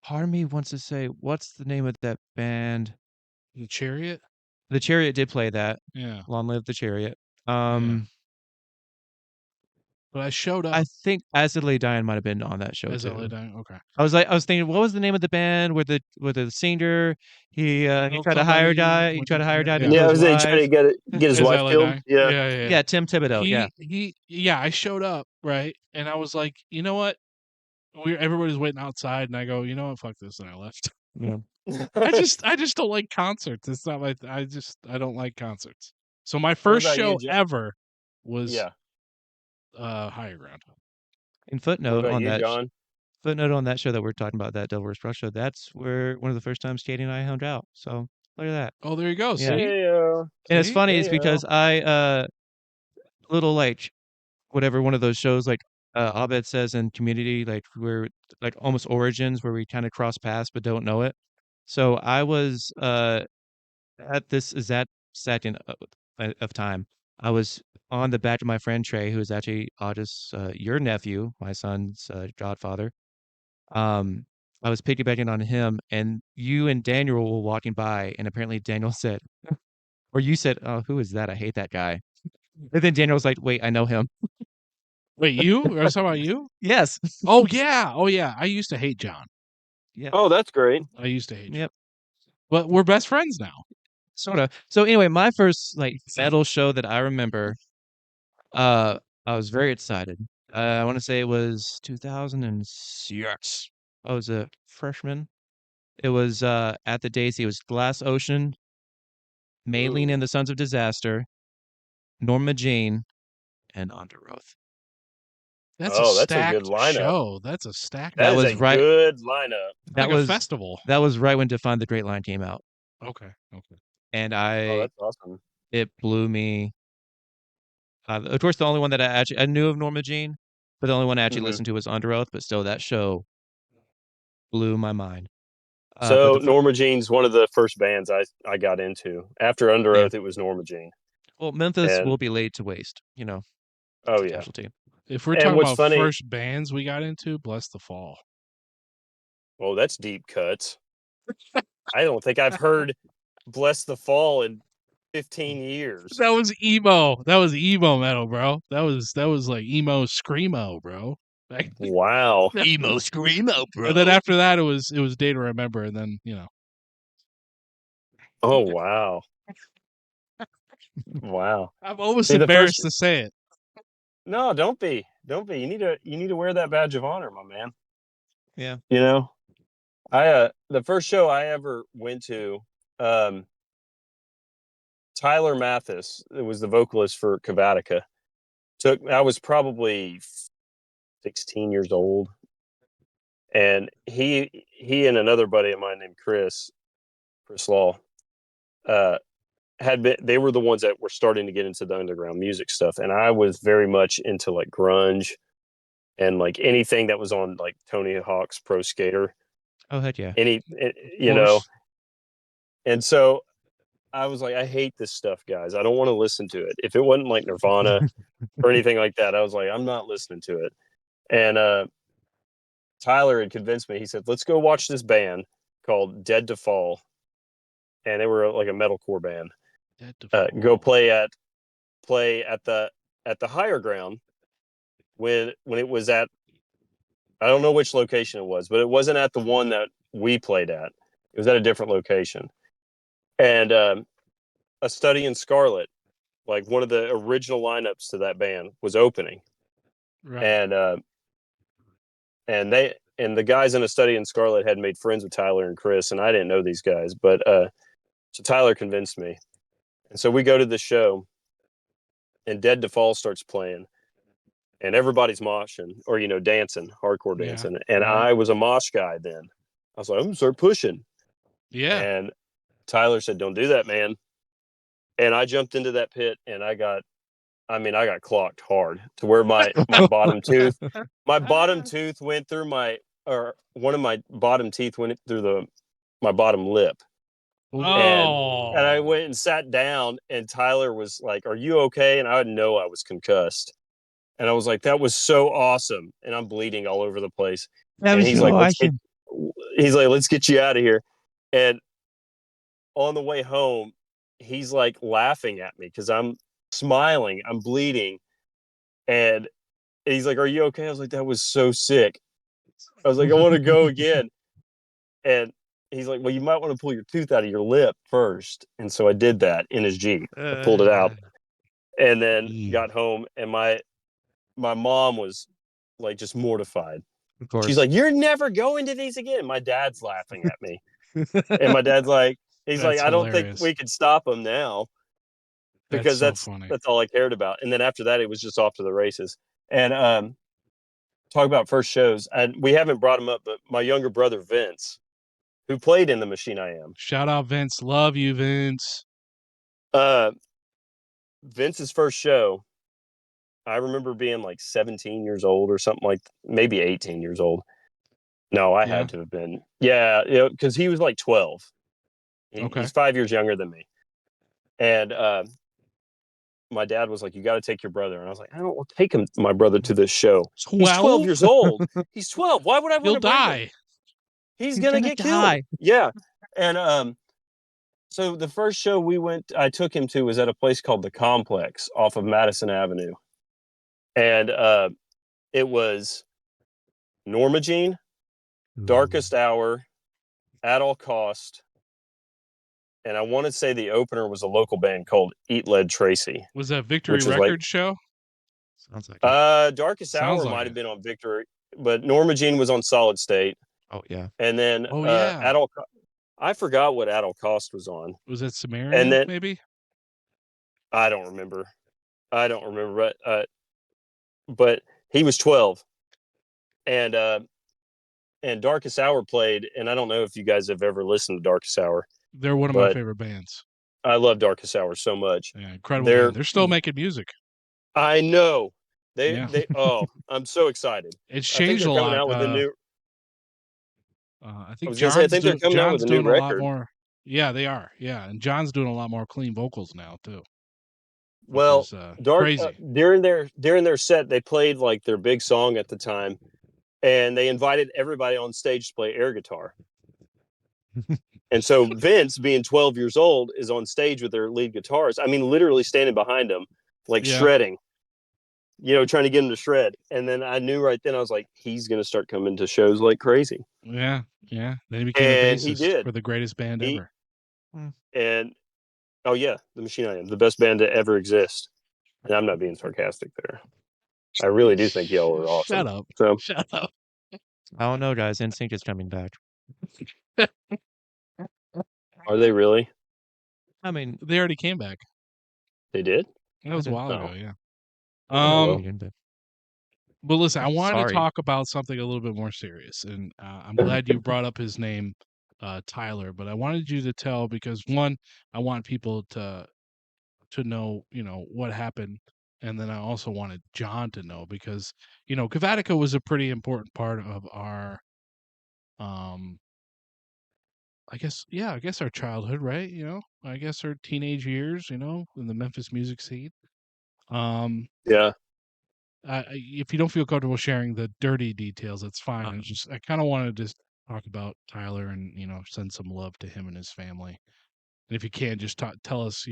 Part of me wants to say, what's the name of that band? The Chariot. The Chariot did play that. Yeah. Long live the Chariot. Yeah. But I showed up. I think As It Lay Dying might have been on that show As too. It Lay Dying, okay. I was thinking, what was the name of the band where the singer he tried to hire die to kill his wife. Trying to get his wife killed. Yeah, Tim Thibodeau. I showed up, right, and I was like, you know what? Everybody's waiting outside, and I go, you know what? Fuck this, and I left. Yeah. I just don't like concerts. It's not like I don't like concerts. So my first show ever was Higher Ground. In footnote on that show that we're talking about, that Devil Wears Prada show, that's where one of the first times Katie and I hung out. So look at that. Oh, there you go. Yeah. See? And it's funny, it's because I little like whatever one of those shows like Abed says in Community, like we're like almost Origins where we kind of cross paths but don't know it. So I was at this exact second of time. I was on the back of my friend Trey, who is actually Audis, your nephew, my son's godfather. I was piggybacking on him, and you and Daniel were walking by, and apparently Daniel said, or you said, "Oh, who is that? I hate that guy." And then Daniel was like, "Wait, I know him." Wait, you? I was talking about you? Yes. Oh yeah. I used to hate John. Yeah. Oh, that's great. I used to hate John. Yep. But we're best friends now. Sort of. So anyway, my first like metal show that I remember, I was very excited. I want to say it was 2006. I was a freshman. It was at the Daisy. It was Glass Ocean, Maylene and the Sons of Disaster, Norma Jean, and Under Oath. That's a good lineup. Show. That's a stacked. That was a good lineup. That was a festival. That was right when Define the Great Line came out. Okay. And that's awesome. It blew me. Of course, the only one that I knew of Norma Jean, but the only one I actually listened to was Under Oath. But still, that show blew my mind. So Norma Jean's one of the first bands I got into. After Under Oath, it was Norma Jean. Well, Memphis will be laid to waste, you know. Oh yeah. Casualty. If we're talking about first bands we got into, Bless the Fall. Oh, that's deep cuts. I don't think I've heard Bless the Fall in 15 years. That was emo. That was emo metal, bro. That was like emo screamo, bro. Wow. Emo screamo, bro. And then after that, it was Day to Remember, and then Oh wow. Wow. I'm almost embarrassed to say it. No, don't be. Don't be. You need to wear that badge of honor, my man. Yeah. You know, the first show I ever went to, Tyler Mathis, it was the vocalist for Cavatica. I was probably 16 years old, and he and another buddy of mine named Chris Law, they were the ones that were starting to get into the underground music stuff, and I was very much into like grunge and like anything that was on like Tony Hawk's Pro Skater. Oh heck yeah! You know, and so I was like, I hate this stuff, guys. I don't want to listen to it. If it wasn't like Nirvana or anything like that, I was like, I'm not listening to it. And Tyler had convinced me. He said, let's go watch this band called Dead to Fall. And they were like a metalcore band. Go play at the Higher Ground when it was at, I don't know which location it was, but it wasn't at the one that we played at. It was at a different location. And A Study in Scarlet, like one of the original lineups to that band, was opening. Right. And the guys in A Study in Scarlet had made friends with Tyler and Chris, and I didn't know these guys, but so Tyler convinced me. And so we go to the show, and Dead to Fall starts playing, and everybody's moshing or dancing, hardcore dancing. And I was a mosh guy then. I was like, I'm gonna start pushing. Yeah. And Tyler said, "Don't do that, man." And I jumped into that pit, and I got clocked hard to where my bottom tooth went through one of my bottom teeth went through my bottom lip. Oh. And I went and sat down, and Tyler was like, "Are you okay?" And I didn't know I was concussed. And I was like, "That was so awesome." And I'm bleeding all over the place. And he's like, "Let's get you out of here." And on the way home, he's like laughing at me because I'm smiling, I'm bleeding. And he's like, "Are you okay?" I was like, "That was so sick." I was like, "I want to go again." And he's like, "Well, you might want to pull your tooth out of your lip first." And so I did that in his Jeep. I pulled it out and then got home, and my mom was like just mortified. Of course. She's like, "You're never going to these again." My dad's laughing at me. And my dad's like, "I don't think we could stop him now." Because that's so funny. That's all I cared about. And then after that, it was just off to the races. And talk about first shows. And we haven't brought him up, but my younger brother, Vince, who played in The Machine I Am. Shout out Vince. Love you, Vince. Vince's first show, I remember being like 17 years old or something, like maybe 18 years old. No, I had to have been. Yeah, because he was like 12. He's 5 years younger than me. And my dad was like, "You got to take your brother." And I was like, "I don't want to take my brother to this show. 12? He's 12 years old. He's 12. Why would I want to bring die. him? He's going to get killed." Yeah. And so the first show I took him to was at a place called The Complex off of Madison Avenue. And it was Norma Jean, Darkest Hour, At All Cost. And I want to say the opener was a local band called Eat Lead Tracy. Was that Victory Records show? Sounds like it. Darkest Hour might have been on Victory, but Norma Jean was on Solid State. Oh yeah. And then At All I forgot what At All Cost was on. Was it Sumerian? And then maybe? I don't remember. But he was 12. And Darkest Hour played, and I don't know if you guys have ever listened to Darkest Hour. They're one of my favorite bands. I love Darkest Hour so much. Yeah, incredible band. They're still making music. I know. I'm so excited. It's changed a lot. Out with a new I think they're coming out with a new record. More. Yeah, they are. Yeah, and John's doing a lot more clean vocals now too. Well, crazy. During their set, they played like their big song at the time, and they invited everybody on stage to play air guitar. And so Vince, being 12 years old, is on stage with their lead guitarist. I mean, literally standing behind him, like shredding, trying to get him to shred. And then I knew right then, I was like, he's going to start coming to shows like crazy. Yeah, yeah. Then he became a bassist for the greatest band ever. And, oh yeah, The Machine I Am, the best band to ever exist. And I'm not being sarcastic there. I really do think y'all are awesome. Shut up. I don't know, guys. NSYNC is coming back. Are they really? I mean, they already came back. They did? That was a while ago, yeah. But listen, I wanted to talk about something a little bit more serious, and I'm glad you brought up his name, Tyler. But I wanted you to tell, because one, I want people to know, what happened, and then I also wanted John to know, because Cavatica was a pretty important part of our, I guess our childhood, right? I guess our teenage years, in the Memphis music scene. Yeah. If you don't feel comfortable sharing the dirty details, that's fine. I kind of wanted to talk about Tyler and send some love to him and his family. And if you can, just tell us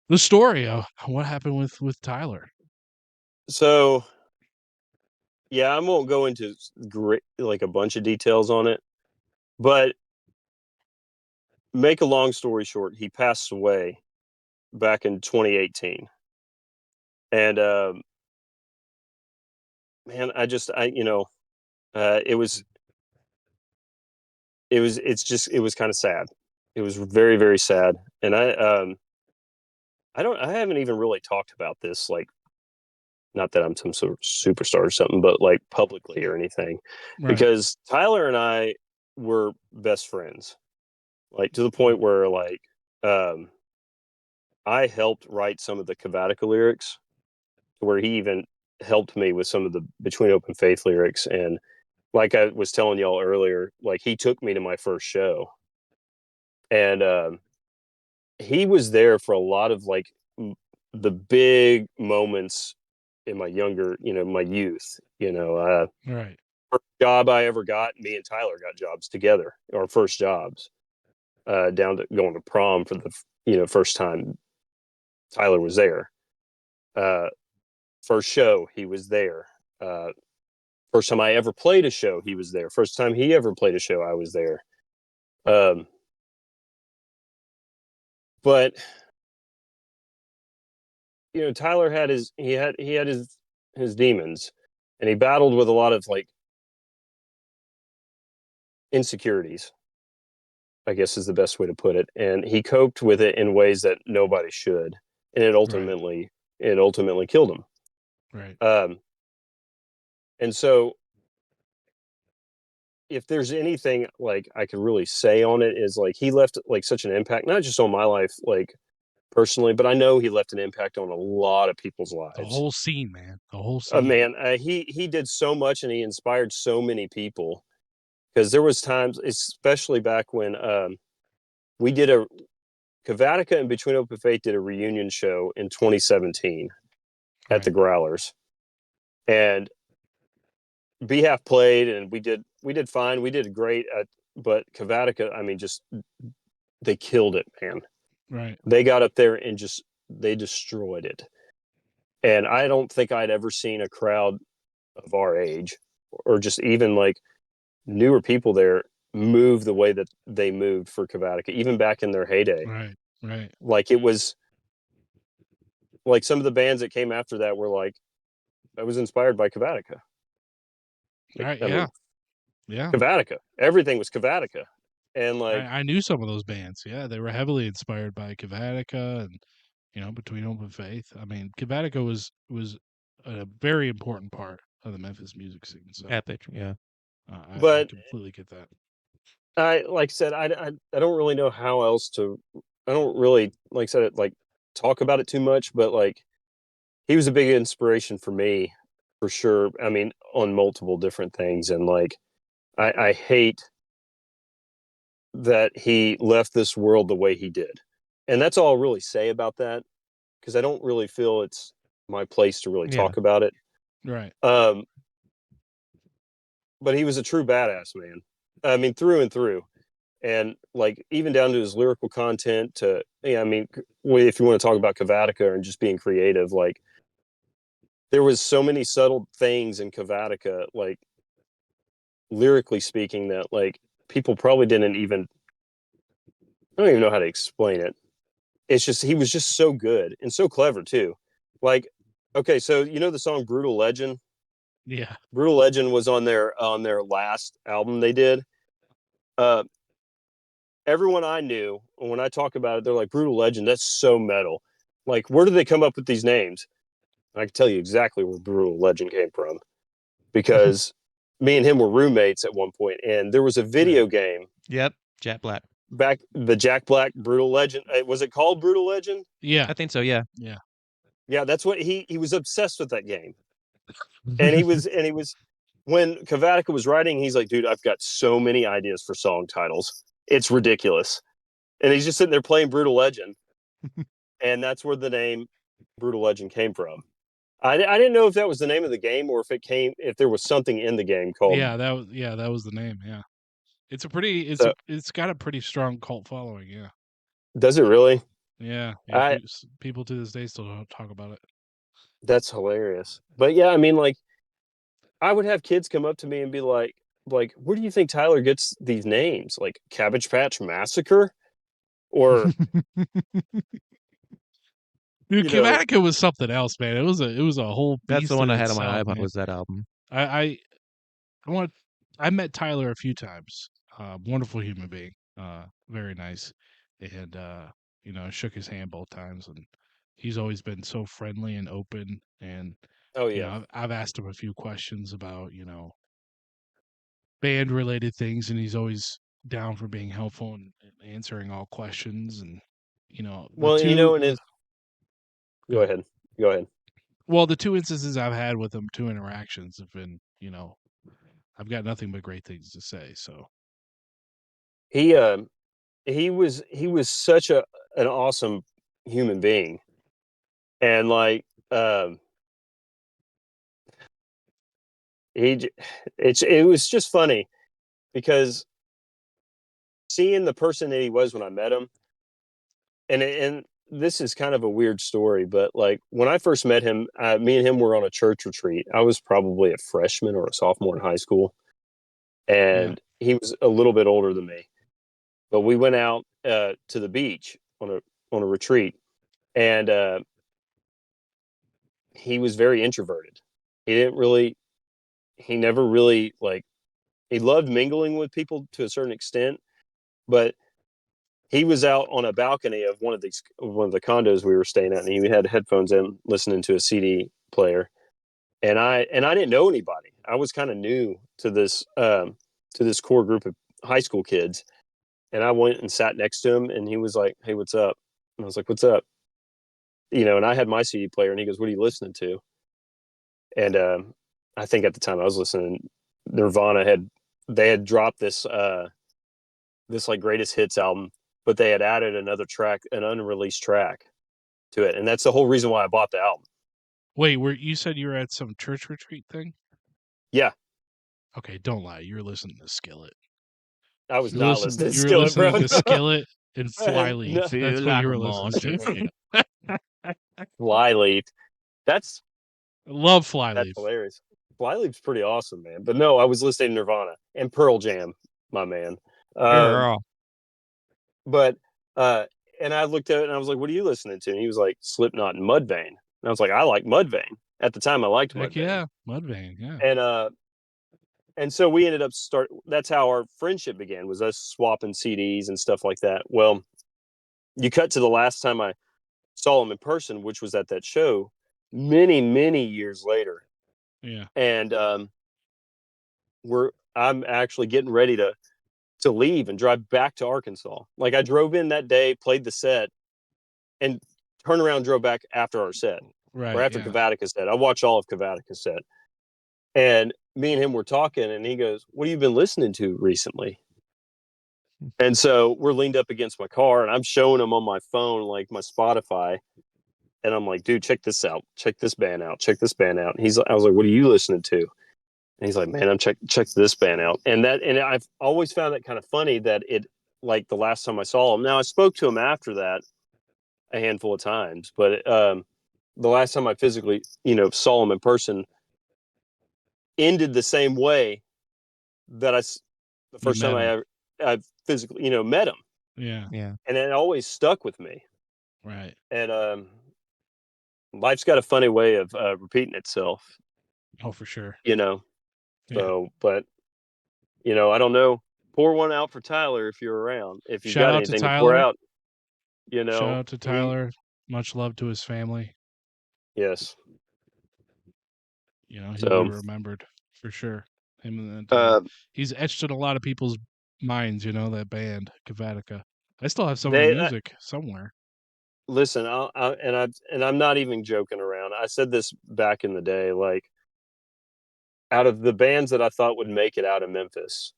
the story of what happened with Tyler. So, yeah, I won't go into like a bunch of details on it, But make a long story short, he passed away back in 2018. And man, it was kind of sad. It was very, very sad. And I haven't even really talked about this, like, not that I'm some sort of superstar or something, but like publicly or anything, because Tyler and I were best friends, like to the point where like, I helped write some of the Cavatica lyrics, where he even helped me with some of the Between Open Faith lyrics. And like I was telling y'all earlier, like he took me to my first show, and he was there for a lot of like the big moments in my my youth. First job I ever got, me and Tyler got jobs together, our first jobs, down to going to prom for the first time Tyler was there. First show, he was there. First time I ever played a show, he was there. First time he ever played a show, I was there. But Tyler had his demons, and he battled with a lot of like insecurities, I guess is the best way to put it. And he coped with it in ways that nobody should, and it ultimately killed him. Right. And so if there's anything like I could really say on it, is like he left like such an impact, not just on my life, like personally, but I know he left an impact on a lot of people's lives. The whole scene, man. The whole scene. He did so much, and he inspired so many people. Because there was times, especially back when we did Cavatica and Between Open Faith did a reunion show in 2017 at the Growlers, and BHAF played, and we did fine, we did great but Cavatica, I mean, just they killed it, man. Right. They got up there and just they destroyed it, and I don't think I'd ever seen a crowd of our age, or just even like newer people there, move the way that they moved for Cavatica, even back in their heyday. Right. Like it was like some of the bands that came after that were like, I was inspired by Cavatica. Like, yeah. Cavatica. Everything was Cavatica. And like I knew some of those bands. Yeah, they were heavily inspired by Cavatica and Between Open Faith. I mean, Cavatica was a very important part of the Memphis music scene. So epic, yeah. But I completely get that. I like I said, I don't really know how else to. I don't really like I said like talk about it too much, but like he was a big inspiration for me, for sure. I mean, on multiple different things, and like I hate that he left this world the way he did, and that's all I'll really say about that, because I don't really feel it's my place to really talk about it. Right. But he was a true badass, man. I mean, through and through. And like even down to his lyrical content, to I mean, if you want to talk about Cavatica and just being creative, like there was so many subtle things in Cavatica, like lyrically speaking, that like people probably didn't even, I don't even know how to explain it. It's just he was just so good and so clever too. Like, okay, so the song Brutal Legend? Yeah. Brutal Legend was on their last album they did. Everyone I knew, when I talk about it, they're like, Brutal Legend, that's so metal. Like, where do they come up with these names? I can tell you exactly where Brutal Legend came from, because me and him were roommates at one point, and there was a video game. Yep, Jack Black. The Jack Black Brutal Legend. Was it called Brutal Legend? Yeah. I think so, yeah. Yeah, that's what he was obsessed with that game. And he was when Cavatica was writing, he's like, dude, I've got so many ideas for song titles. It's ridiculous. And he's just sitting there playing Brutal Legend. And that's where the name Brutal Legend came from. I didn't know if that was the name of the game, or if there was something in the game called. That was the name. Yeah. It's it's got a pretty strong cult following. Yeah. Does it really? Yeah. People to this day still talk about it. That's hilarious. But yeah, I mean, like, I would have kids come up to me and be like, like, where do you think Tyler gets these names? Like Cabbage Patch Massacre, or Dude, Cavatica was something else, man. It was a whole beast. That's the one in I had itself, on my iPod. man. Was that album? I met Tyler a few times. Wonderful human being. Very nice, and shook his hand both times, and he's always been so friendly and open. And oh yeah, I've asked him a few questions about band related things, and he's always down for being helpful and answering all questions. And well, and it's go ahead. Well, the two instances I've had with him, two interactions, have been, I've got nothing but great things to say. So he was such an awesome human being, and like it was just funny because seeing the person that he was when I met him, and this is kind of a weird story, but like when I first met him, me and him were on a church retreat. I was probably a freshman or a sophomore in high school, and he was a little bit older than me. But we went out to the beach on a retreat, and he was very introverted. He never really like he loved mingling with people to a certain extent, but he was out on a balcony of one of the condos we were staying at, and he had headphones in, listening to a CD player. And I didn't know anybody. I was kind of new to this core group of high school kids, and I went and sat next to him, and he was like, "Hey, what's up?" And I was like, "What's up?" And I had my CD player, and he goes, "What are you listening to?" And I think at the time I was listening, Nirvana had dropped this like greatest hits album, but they had added another track, an unreleased track to it, and that's the whole reason why I bought the album. Wait, you said you were at some church retreat thing? Yeah. Okay, don't lie. You were listening to Skillet. I was not listening to You were Skillet, listening bro. to Skillet and Flyleaf. Feel That's what like you were a listening monster. to. Flyleaf. That's I love Flyleaf. hilarious. Flyleaf's pretty awesome, man. But no, I was listening to Nirvana and Pearl Jam, my man. Girl. But and I looked at it and I was like, "What are you listening to?" And he was like, "Slipknot and Mudvayne." And I was like, "I like Mudvayne." At the time, I liked Heck Mudvayne. yeah, Mudvayne, yeah. And so we ended up that's how our friendship began, was us swapping CDs and stuff like that. Well, you cut to the last time I saw him in person, which was at that show many years later. Yeah. And I'm actually getting ready to leave and drive back to Arkansas. Like, I drove in that day, played the set, and turned around and drove back after our set. Right. Or after Yeah. Cavatica's set. I watched all of Cavatica's set. And me and him were talking, and he goes, "What have you been listening to recently?" And so we're leaned up against my car, and I'm showing him on my phone, like my Spotify. And I'm like, "Dude, check this out. Check this band out. Check this band out." And I was like, "What are you listening to?" And he's like, "Man, I'm check this band out." And I've always found that kind of funny that it, like, the last time I saw him. Now, I spoke to him after that a handful of times, but the last time I physically, saw him in person ended the same way that the first time I physically, met him. Yeah. Yeah. And it always stuck with me. Right. And life's got a funny way of repeating itself, Oh, for sure. Yeah. So, but I don't know. Pour one out for Tyler if you're around. If you've shout got out to anything to pour Tyler. out, Shout out to Tyler. Much love to his family. Yes. He'll be remembered for sure. Him and he's etched in a lot of people's minds. That band Cavatica. I still have some of the music somewhere. Listen, I'm not even joking around. I said this back in the day, like, out of the bands that I thought would make it out of Memphis,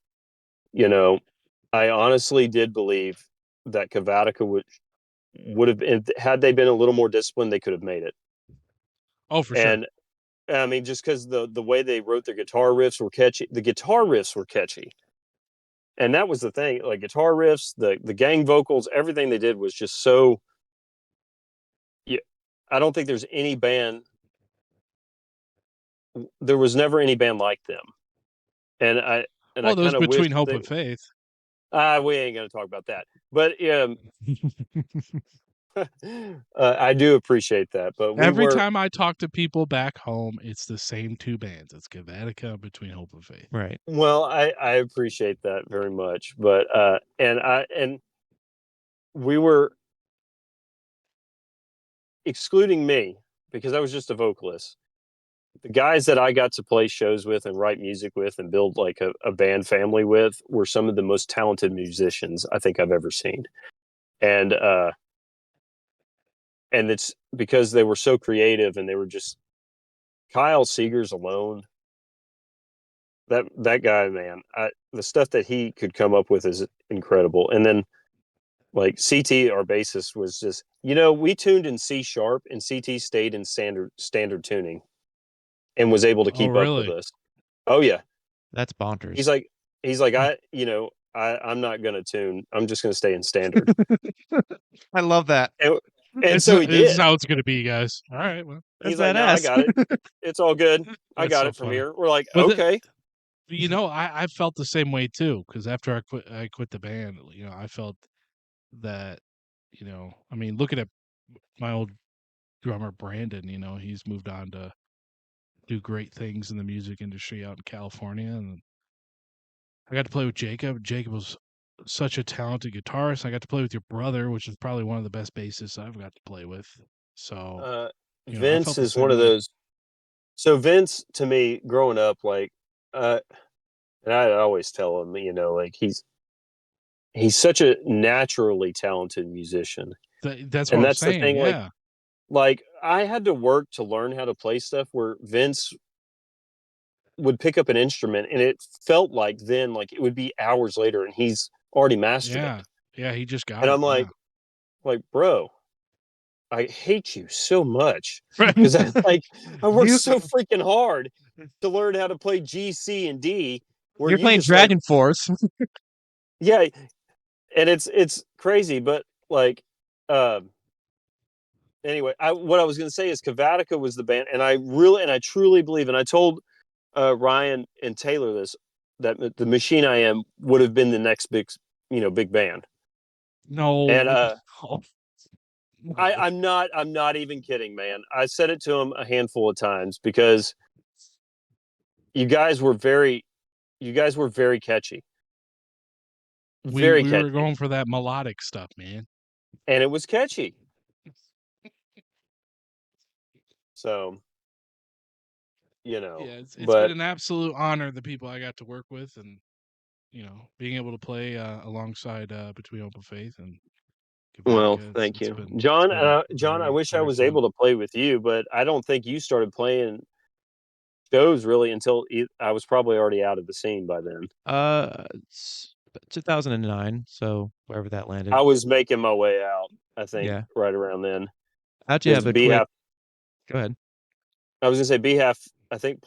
I honestly did believe that Cavatica would have been, had they been a little more disciplined, they could have made it. Oh, for sure. And I mean, just because the way they wrote their guitar riffs were catchy. The guitar riffs were catchy, and that was the thing. Like, guitar riffs, the gang vocals, everything they did was just so. Yeah, I don't think there's any band. There was never any band like them, and and well, I those kind of wish between hope that and faith. we ain't gonna talk about that. But I do appreciate that. But Every time I talk to people back home, it's the same two bands. It's Gavatica Between Hope and Faith. Right. Well, I appreciate that very much. But and we were, excluding me because I was just a vocalist. The guys that I got to play shows with and write music with and build like a band family with were some of the most talented musicians I think I've ever seen. And it's because they were so creative, and they were just Kyle Seegers alone. That guy, man, the stuff that he could come up with is incredible. And then like CT, our bassist, was just, we tuned in C sharp, and CT stayed in standard tuning and was able to Oh, keep up with really? us. Oh yeah. That's bonkers. He's like I'm not gonna tune. I'm just gonna stay in standard. I love that. And so he This is did. how it's going to be, guys. All right. Well, He's That's like, no, I badass. got it. It's all good. I that's got so it from funny. here. We're like, But okay. I felt the same way too, because after I quit the band, I felt that, I mean, looking at my old drummer Brandon, he's moved on to do great things in the music industry out in California, and I got to play with Jacob. Jacob was such a talented guitarist. I got to play with your brother, which is probably one of the best bassists I've got to play with. So, I Vince felt the is one same of way. those. So Vince, to me, growing up, like, and I always tell him, like he's such a naturally talented musician, That's what and I'm that's the saying. thing. Like, Yeah. I had to work to learn how to play stuff where Vince would pick up an instrument, and it felt like then like it would be hours later, and he's already mastered it. Yeah. Yeah. He just got And it. I'm Yeah. like, bro, I hate you so much Right. because I worked so freaking hard to learn how to play G, C, and D. Where You're you playing just like, Dragon Force. yeah, and it's crazy, but like, anyway, what I was going to say is Cavatica was the band, and I truly believe, and I told Ryan and Taylor this, that the Machine I Am would have been the next big band. And No. Oh, no. I'm not even kidding, man. I said it to him a handful of times because you guys were very catchy. Very We were catchy. going for that melodic stuff, man. And it was catchy. So, Yeah, it's been but an absolute honor, the people I got to work with, and being able to play alongside Between Hope and Faith and well, Gavatica. thank It's you, been John. John, I very, wish I very was fun. able to play with you, but I don't think you started playing shows really until I was probably already out of the scene by then. It's 2009, so wherever that landed. I was making my way out, I think, Yeah. right around then. How'd you Because have a quick? BHAF, Go ahead. I was gonna say BHAF, I think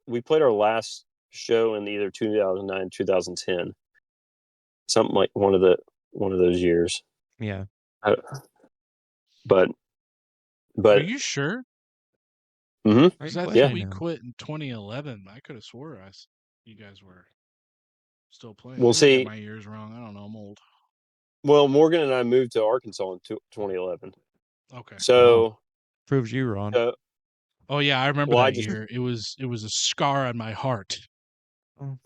we played our last show in either 2009, 2010, something like one of those years. Yeah. I, but Are but you sure? mm-hmm, Because I think yeah. we quit in 2011. I could have swore you guys were still playing. We'll Maybe I got see. my years wrong. I don't know. I'm old. Well, Morgan and I moved to Arkansas in 2011. Okay. So, Proves you wrong. Oh yeah, I remember well, I that just year. It was a scar on my heart.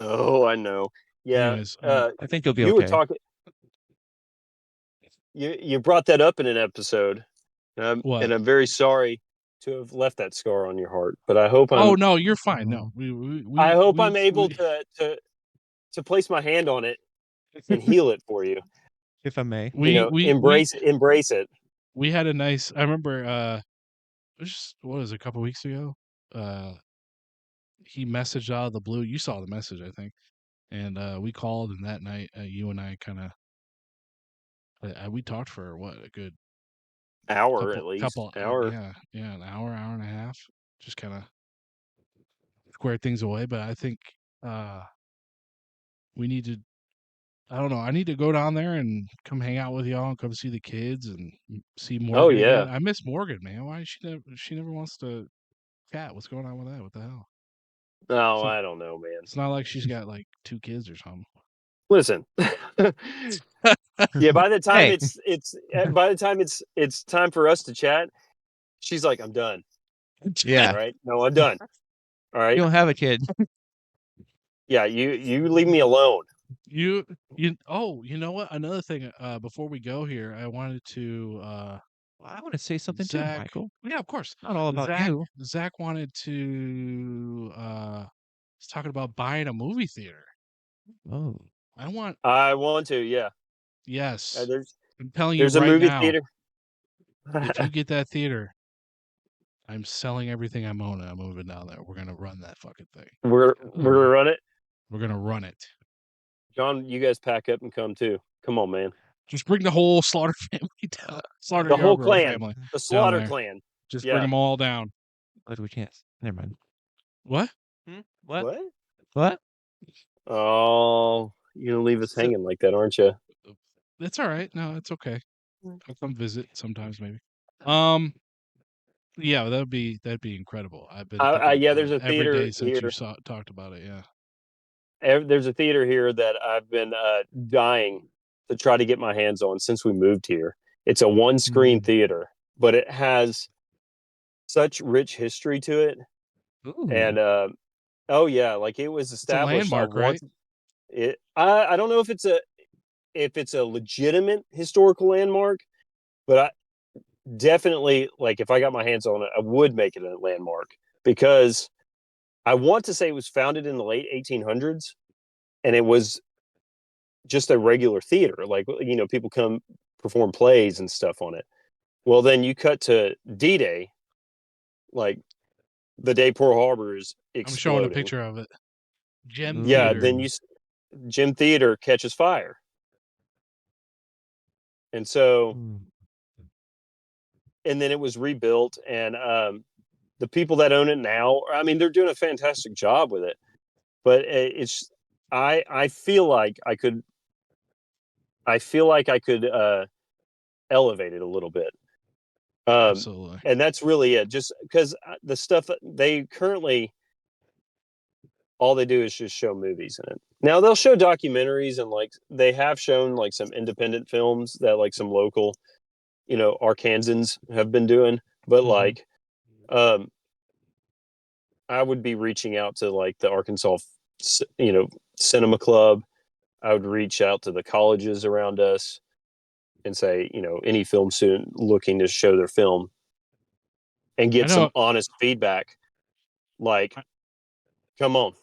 I know. Yeah. Anyways, I think you'll be You were okay. talking. You brought that up in an episode, and what? I'm very sorry to have left that scar on your heart. But I hope Oh no, you're fine. No, I'm able to place my hand on it and heal it for you. If I may. Embrace it. we had a nice. I remember. It was just, what was it, a couple weeks ago? He messaged out of the blue. You saw the message, I think, and we called, and that night, you and I kind of we talked for what, a good Hour at least. Hour. yeah, an hour and a half, just kind of squared things away. But I think we need to. I don't know. I need to go down there and come hang out with y'all and come see the kids and see Oh Morgan yeah. again. I miss Morgan, man. Why she never wants to chat? What's going on with that? What the hell? Oh, I don't know, man. It's not like she's got like 2 kids or something. Listen. Yeah, by the time Hey. it's time for us to chat, she's like, I'm done. Yeah. All right. No, I'm done. All right. You don't have a kid. Yeah, you leave me alone. You know what? Another thing, before we go here, I wanted to Well, I want to say something too, Zach. Michael. Yeah, of course. Not all about Zach you. Zach wanted to was talking about buying a movie theater. Oh. I want to, yeah. Yes. There's I'm telling you a right movie now, theater. if you get that theater, I'm selling everything I'm owning. I'm moving down there. We're gonna run that fucking thing. We're gonna run it. We're gonna run it. John, you guys pack up and come too. Come on, man. Just bring the whole Slaughter family down. Slaughter The whole Yarborough clan. family The down Slaughter there. clan. Just Yeah. bring them all down. What do we chance? Never mind. What? What? What? What? Oh, you're gonna leave us hanging like that, aren't you? That's all right. No, it's okay. I'll come visit sometimes, maybe. Yeah, that'd be incredible. I've been thinking yeah, of there's it a every theater day since you here. talked about it. Yeah. There's a theater here that I've been dying to try to get my hands on since we moved here. It's a one-screen theater, but it has such rich history to it. Ooh. And oh yeah, like it was established. It's a landmark, right? I don't know if it's a legitimate historical landmark, but I definitely, like, if I got my hands on it, I would make it a landmark, because I want to say it was founded in the late 1800s, and it was just a regular theater. Like, people come perform plays and stuff on it. Well, then you cut to D-Day, like the day Pearl Harbor is I'm showing a exploding. picture of it. Gem Yeah, Theater. then Gym Theater catches fire. And so, and then it was rebuilt, and the people that own it now, I mean, they're doing a fantastic job with it. But I feel like I could elevate it a little bit. Absolutely. And that's really it. Just because the stuff that they currently, all they do is just show movies in it. Now they'll show documentaries, and like they have shown like some independent films that like some local, Arkansans have been doing. But like, I would be reaching out to like the Arkansas, cinema club. I would reach out to the colleges around us and say, any film student looking to show their film, and get some honest feedback. Like, come on,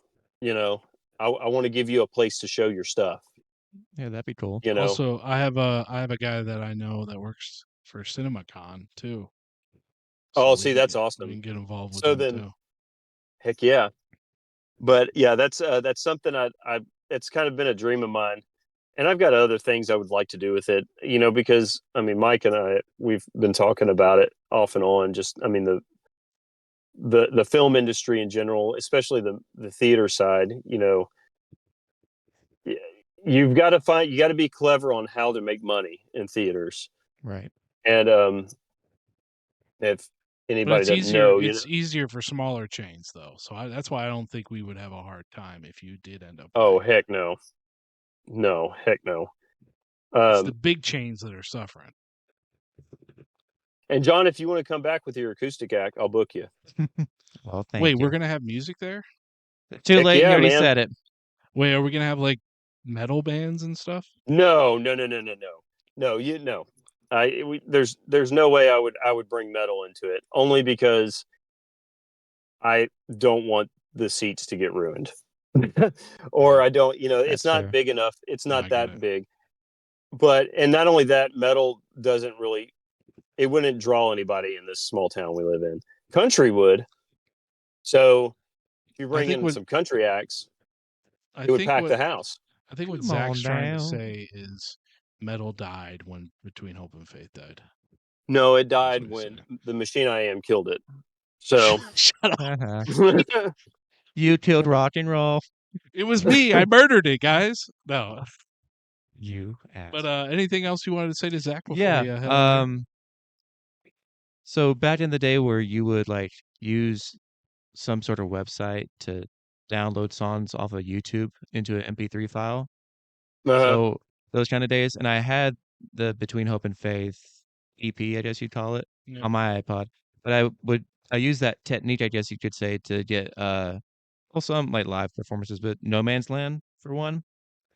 I want to give you a place to show your stuff. Yeah, that'd be cool. Also, I have a guy that I know that works for CinemaCon too. So see, that's awesome. We can get involved with them too. Heck yeah. But yeah, that's something it's kind of been a dream of mine. And I've got other things I would like to do with it, because I mean, Mike and I, we've been talking about it off and on. Just, I mean, the film industry in general, especially the theater side, you got to be clever on how to make money in theaters. Right. And if anybody doesn't know, it's easier for smaller chains though. So that's why I don't think we would have a hard time if you did end up. Oh, heck no. No, heck no. It's the big chains that are suffering. And John, if you want to come back with your acoustic act, I'll book you. Well, thank you. Wait, we're gonna have music there? Too late. You already said it. Wait, are we gonna have like metal bands and stuff? No. There's no way I would bring metal into it, only because I don't want the seats to get ruined. Or I don't, it's not big enough. It's not that big. But, and not only that, metal it wouldn't draw anybody in this small town we live in. Country would. So if you bring in some country acts, it would pack the house. I think what Zach's trying to say is metal died when Between Hope and Faith died. No, it died when the Machine I Am killed it. So shut up. You killed rock and roll. It was me. I murdered it, guys. No. You asked. But anything else you wanted to say to Zach before you head over? So back in the day where you would like use some sort of website to download songs off of YouTube into an MP3 file. Uh-huh. So those kind of days, and I had the Between Hope and Faith EP, I guess you'd call it, on my iPod. But I use that technique, I guess you could say, to get well, some like live performances, but No Man's Land for one.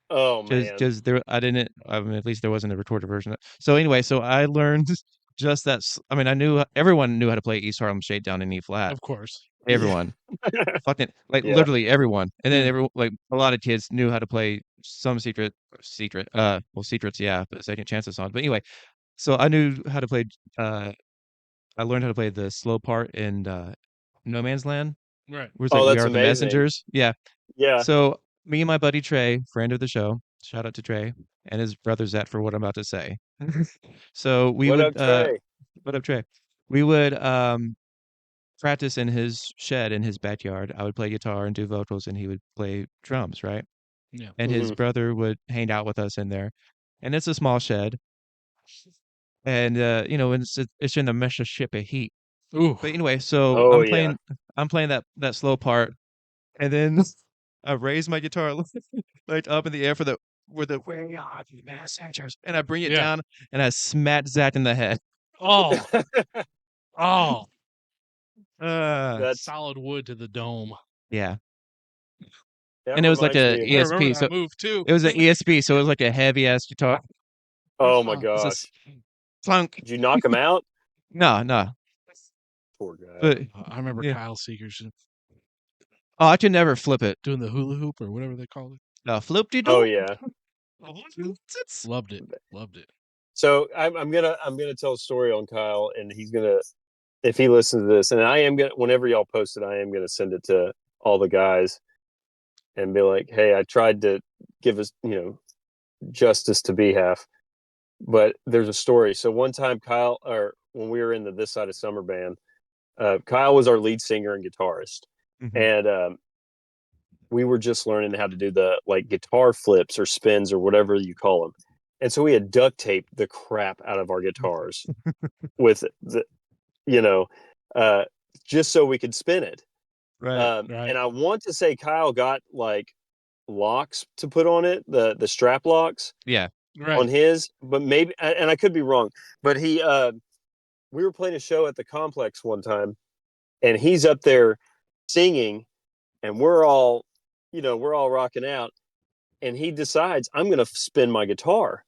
Oh man. Because there, I mean, at least there wasn't a recorded version. So anyway, so I learned just that. I mean, I knew everyone knew how to play East Harlem Shakedown in E flat. Of course. Everyone, fucking like Yeah. literally everyone. And then like a lot of kids knew how to play some secret. Well, secrets, yeah, but second chances songs. But anyway, so I knew how to play. I learned how to play the slow part in No Man's Land. Right. Where it's Oh, like we that's are the amazing. messengers. Yeah. Yeah. So me and my buddy Trey, friend of the show, shout out to Trey and his brother Zach for what I'm about to say. So we What would up, Trey? what up Trey? We would practice in his shed in his backyard. I would play guitar and do vocals and he would play drums, right? Yeah. And his brother would hang out with us in there. And it's a small shed. And you know, it's in the Mississippi heat. Ooh. But anyway, so Oh, I'm playing that slow part, and then I raise my guitar like up in the air for the way on the messengers, and I bring it down and I smack Zach in the head. Oh. Oh. That's solid wood to the dome. Yeah. that And it was like reminds a me of I remember ESP, that so move too. it was an ESP, so it was like a heavy ass guitar. Oh my It was gosh. clunk. Did you knock him out? No. Poor guy. But I remember Kyle Seegers oh, I could never flip it. doing the hula hoop or whatever they call it. Flip-de-doo. Oh yeah. Loved it. So I'm gonna tell a story on Kyle, and he's gonna, if he listens to this, and I am gonna, whenever y'all post it, I am gonna send it to all the guys and be like, hey, I tried to give us, justice to BHAF, but there's a story. So one time Kyle, or when we were in the This Side of Summer band, Kyle was our lead singer and guitarist, and we were just learning how to do the like guitar flips or spins or whatever you call them. And so we had duct taped the crap out of our guitars with the, just so we could spin it. Right. And I want to say Kyle got like locks to put on it, the strap locks. Yeah. On his, but maybe, and I could be wrong, but we were playing a show at the complex one time, and he's up there singing, and we're all rocking out, and he decides I'm going to spin my guitar.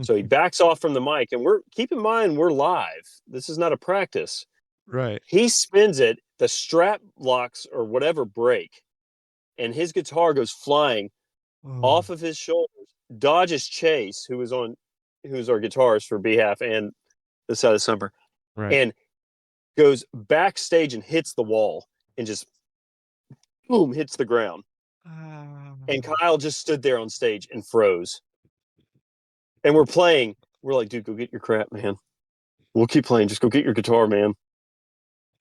So he backs off from the mic, and keep in mind, we're live. This is not a practice. Right. He spins it, the strap locks or whatever break, and his guitar goes flying off of his shoulders, dodges Chase, who's our guitarist for BHAF and This Side of Summer, and goes backstage and hits the wall and just boom, hits the ground. And Kyle just stood there on stage and froze. And we're playing. We're like, dude, go get your crap, man. We'll keep playing. Just go get your guitar, man.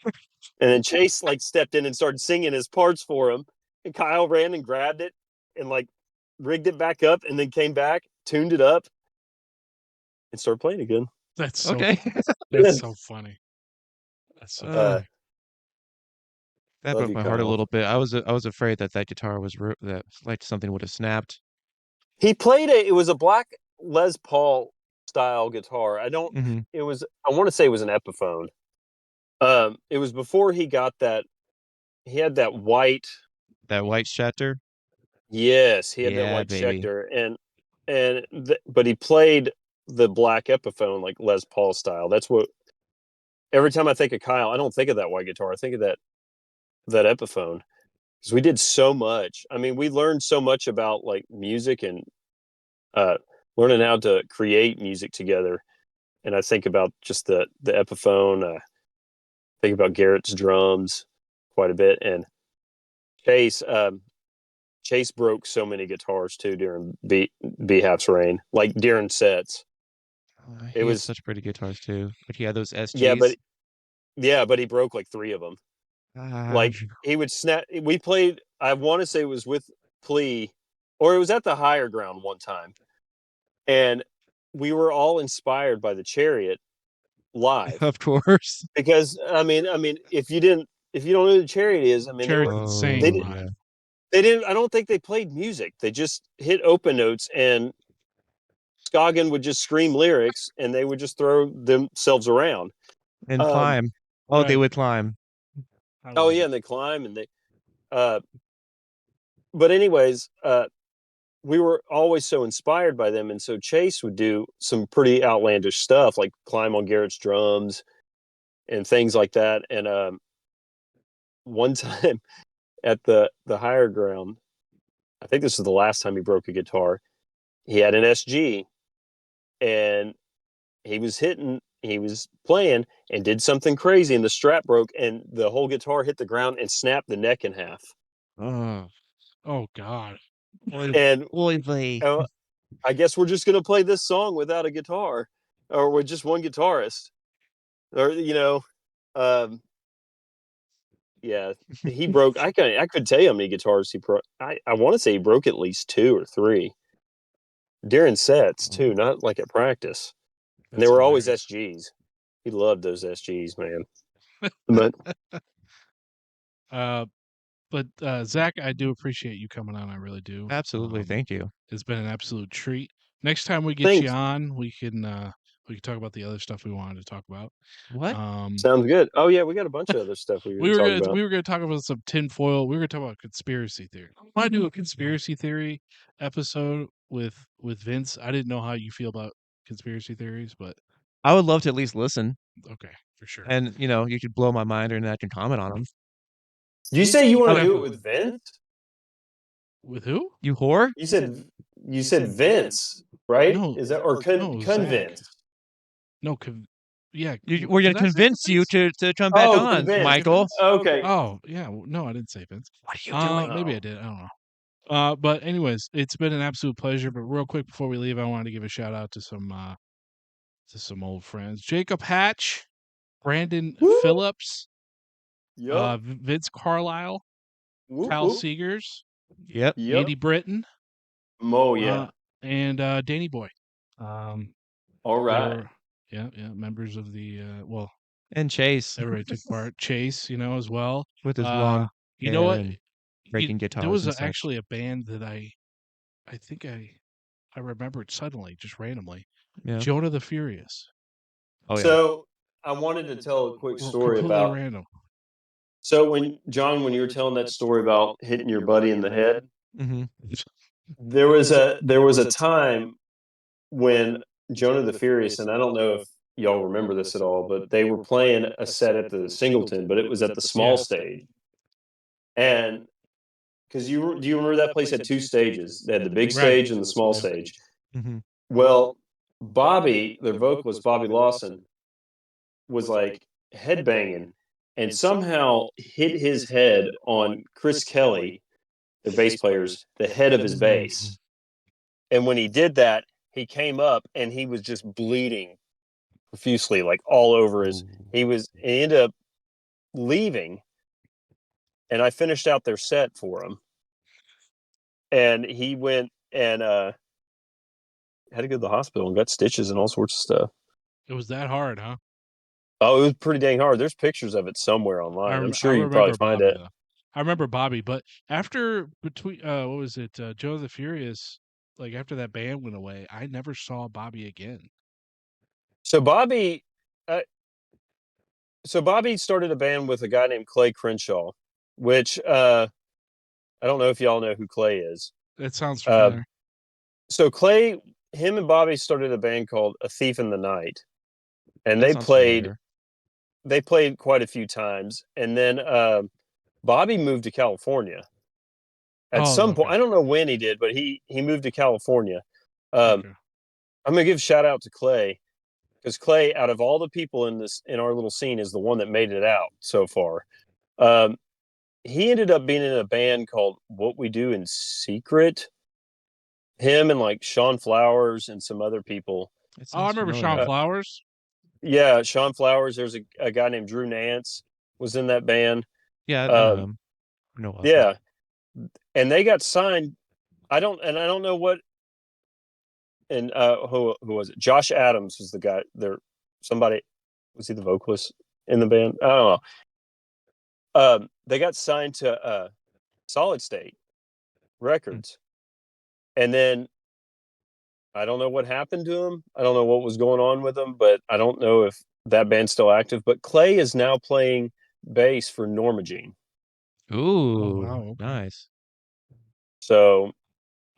And then Chase like stepped in and started singing his parts for him. And Kyle ran and grabbed it and like rigged it back up, and then came back, tuned it up, and started playing again. That's so That's so funny. That's so funny. That broke my heart a Kyle. little bit. I was afraid that guitar was that like something would have snapped. He played it was a black Les Paul style guitar. I want to say it was an Epiphone. It was before he got that. He had that white Schecter. Yes, he had that white Schecter, but he played the black Epiphone like Les Paul style. That's what. Every time I think of Kyle, I don't think of that white guitar. I think of that Epiphone, because we did so much. I mean, we learned so much about like music and learning how to create music together. And I think about just the Epiphone. Think about Garrett's drums quite a bit, and Chase broke so many guitars too during BHAF's reign, like during sets. It was such pretty guitars too. Like he had those SGs. But he broke like 3 of them. Like he would snap. We played. I want to say it was with Plea, or it was at the Higher Ground one time, and we were all inspired by the Chariot live, of course. Because I mean, if you don't know who the Chariot is, I mean, Chariot's insane. They didn't. I don't think they played music. They just hit open notes, and Scoggin would just scream lyrics, and they would just throw themselves around and climb. Oh, they would climb. Oh yeah, and they climb, and they. But anyways, we were always so inspired by them, and so Chase would do some pretty outlandish stuff, like climb on Garrett's drums and things like that. And one time at the higher ground, I think this was the last time he broke a guitar. He had an SG, and he was playing, and did something crazy, and the strap broke, and the whole guitar hit the ground and snapped the neck in half. Oh God! And I guess we're just gonna play this song without a guitar, or with just one guitarist, or yeah, he broke. I could tell you how many guitars he broke. I want to say he broke at least 2 or 3 during sets too, not like at practice. And they were always SGs. He loved those SGs, man. But Zach, I do appreciate you coming on. I really do. Absolutely, thank you. It's been an absolute treat. Next time we get you on, we can talk about the other stuff we wanted to talk about. What? Sounds good. Oh yeah, we got a bunch of other stuff we were about. We were gonna talk about some tinfoil. We were gonna talk about conspiracy theory. I want to do a conspiracy theory episode with Vince. I didn't know how you feel about conspiracy theories, but I would love to at least listen. Okay, for sure. And you could blow my mind, and I can comment on them. Did you say you want to do it with Vince? With who? You whore? You said Vince, right? No, is that or convince? No, yeah, we're gonna convince you to come back on, convince. Michael. Okay. Oh yeah, no, I didn't say Vince. What are you doing? Maybe I did. I don't know. But anyways, it's been an absolute pleasure. But real quick before we leave, I wanted to give a shout out to some old friends: Jacob Hatch, Brandon Phillips, Vince Carlisle, Cal Seegers, Andy Britton, and Danny Boy. All right. Yeah, members of the and Chase. Everybody took part. Chase, as well with his long. You know what? Breaking guitars. There was actually a band that I think I remembered suddenly, just randomly. Yeah. Jonah the Furious. Oh yeah. So I wanted to tell a quick story about. Random. So when you were telling that story about hitting your buddy in the head, there was a time when Jonah the Furious, and I don't know if y'all remember this at all, but they were playing a set at the Singleton, but it was at the small stage. And because do you remember that place had 2 stages? They had the big stage and the small stage. Well, Bobby, their vocalist Bobby Lawson, was like headbanging and somehow hit his head on Chris Kelly, the bass player's, the head of his bass. And when he did that, he came up and he was just bleeding profusely, like all over his. He ended up leaving, and I finished out their set for him. And he went and had to go to the hospital and got stitches and all sorts of stuff. It was that hard, huh? Oh, it was pretty dang hard. There's pictures of it somewhere online. I'm sure you can probably find it. I remember Bobby, but after what was it, Joe the Furious? Like after that band went away, I never saw Bobby again. So Bobby started a band with a guy named Clay Crenshaw, which I don't know if y'all know who Clay is. That sounds familiar. So Clay, him and Bobby started a band called A Thief in the Night, and they played quite a few times, and then Bobby moved to California. At some point, I don't know when he did, but he moved to California. I'm gonna give a shout out to Clay, because Clay, out of all the people in our little scene, is the one that made it out so far. He ended up being in a band called What We Do in Secret. Him and like Sean Flowers and some other people. Oh, I remember Sean Flowers. Yeah, Sean Flowers. There's a guy named Drew Nance was in that band. Yeah, I know him. Yeah, and they got signed. I don't know what. And who was it? Josh Adams was the guy. Somebody was he the vocalist in the band? I don't know. They got signed to Solid State, Records. And then I don't know what happened to him. I don't know what was going on with him, but I don't know if that band's still active. But Clay is now playing bass for Norma Jean. Ooh, wow, okay. nice. So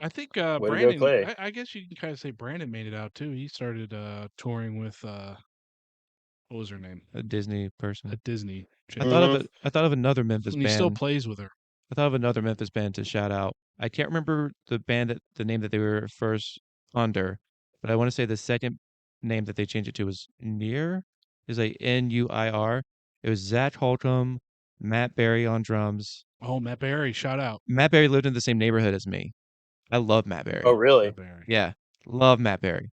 I think way to go, Brandon. Clay. I guess you can kind of say Brandon made it out too. He started touring with what was her name? A Disney A person. Disney I chick. thought of another Memphis And he still band. plays with her. I thought of another Memphis band to shout out. I can't remember the name that they were first under, but I want to say the second name that they changed it to was Near. It's like Nuir. It was Zach Holcomb, Matt Berry on drums. Oh, Matt Berry, shout out. Matt Berry lived in the same neighborhood as me. I love Matt Oh, Berry. really? Matt Berry. Yeah, love Matt Berry.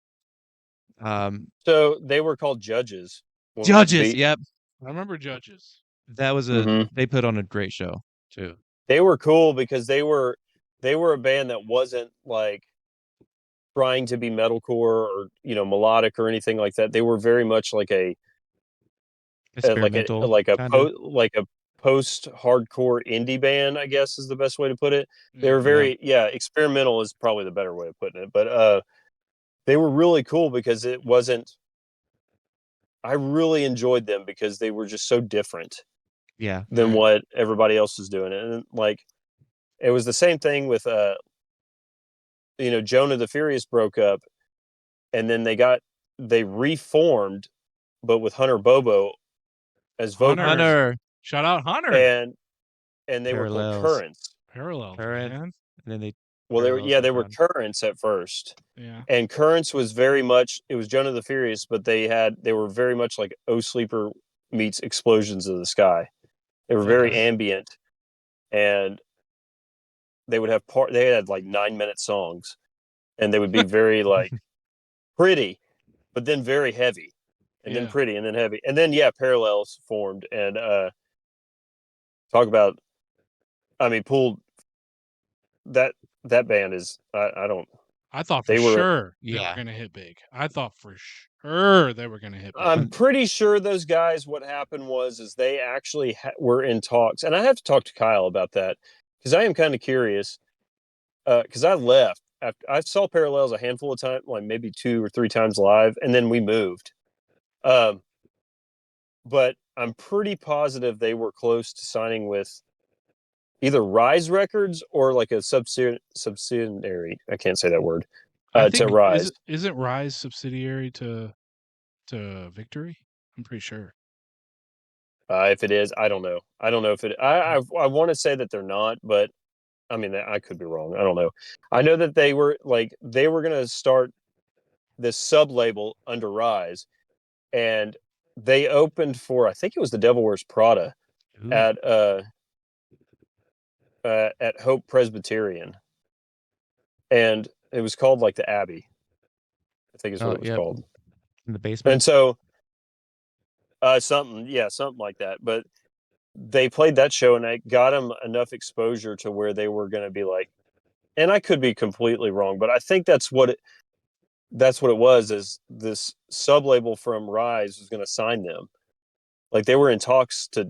So they were called Judges. Judges. Yep, I remember Judges. that was Mhm. they put on a great show too. They were cool because they were a band that wasn't like trying to be metalcore or melodic or anything like that. They were very much like a Experimental, like a kind of. post hardcore indie band, I guess is the best way to put it. They Yeah. were very experimental is probably the better way of putting it. But they were really cool because it wasn't. I really enjoyed them because they were just so different Yeah. than what everybody else was doing, and like it was the same thing with Jonah the Furious broke up, and then they reformed, but with Hunter Bobo as vocals, Hunter. Hunter Shout out Hunter. and they were called Parallels. Currents. Parallels, Current, man. and then they Well, parallels they back were on. Currents at first, Yeah. and Currents was very much it was Jonah the Furious, but they were very much like Oh Sleeper meets Explosions of the Sky. They were very Okay. ambient, and they had like 9-minute songs, and they would be very like pretty, but then very heavy, and then Yeah. pretty, and then heavy, and then Parallels formed, and talk about, I mean, pulled that band is I don't I thought for they were sure they were gonna hit big. I thought for sure they were gonna hit big. I'm pretty sure those guys. What happened was is they actually were in talks, and I have to talk to Kyle about that because I am kind of curious. Because I left after I saw Parallels a handful of times, like maybe 2 or 3 times live, and then we moved. Um, but I'm pretty positive they were close to signing with either Rise Records or like a subsidiary. I can't say that word. I To think Rise. isn't Rise subsidiary to Victory? I'm pretty sure. If it is, I don't know. I don't know if it. I want to say that they're not, but I mean I could be wrong. I don't know. I know that they were going to start this sub label under Rise, and they opened for I think it was the Devil Wears Prada Ooh. at Hope Presbyterian, and it was called like the Abbey. I think is what it was called. In the basement. And so, something like that. But they played that show, and I got them enough exposure to where they were going to be like. And I could be completely wrong, but I think that's what it was. Is this sub label from Rise was going to sign them? Like they were in talks to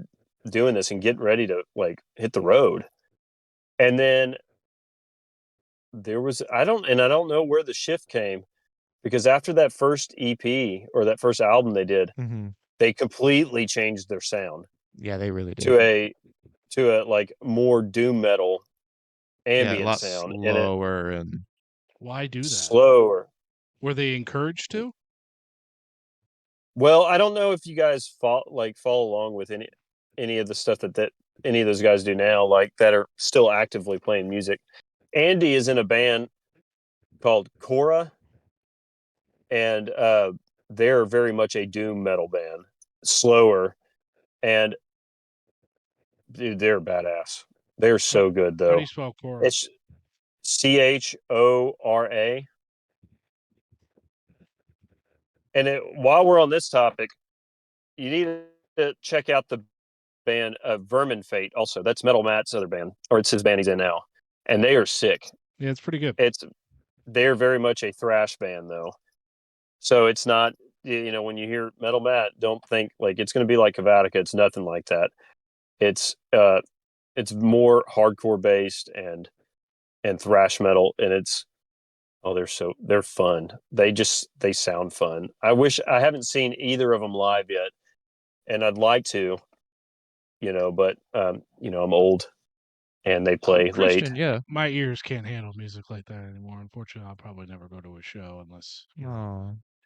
doing this and getting ready to like hit the road, and then there was I don't know where the shift came because after that first EP or that first album they did, they completely changed their sound. Yeah, they really did. To a like more doom metal ambient a lot sound slower and why do that? Slower. Were they encouraged to? Well, I don't know if you guys follow along with any of the stuff that any of those guys do now, like that are still actively playing music. Andy is in a band called Cora, and they're very much a doom metal band, slower, and dude, they're badass. They're so good How do though. you spell Cora? It's Chora. And while we're on this topic, you need to check out the band Vermin Fate. Also, that's Metal Matt's other band, or it's his band he's in now, and they are sick. Yeah, it's pretty good. They're very much a thrash band though, so it's not when you hear Metal Matt, don't think like it's going to be like Kavatica. It's nothing like that. It's more hardcore based, and and thrash metal, and they're fun. They sound fun. I haven't seen either of them live yet, and I'd like to, but I'm old and they play Christian, late. yeah. My ears can't handle music like that anymore. Unfortunately, I'll probably never go to a show unless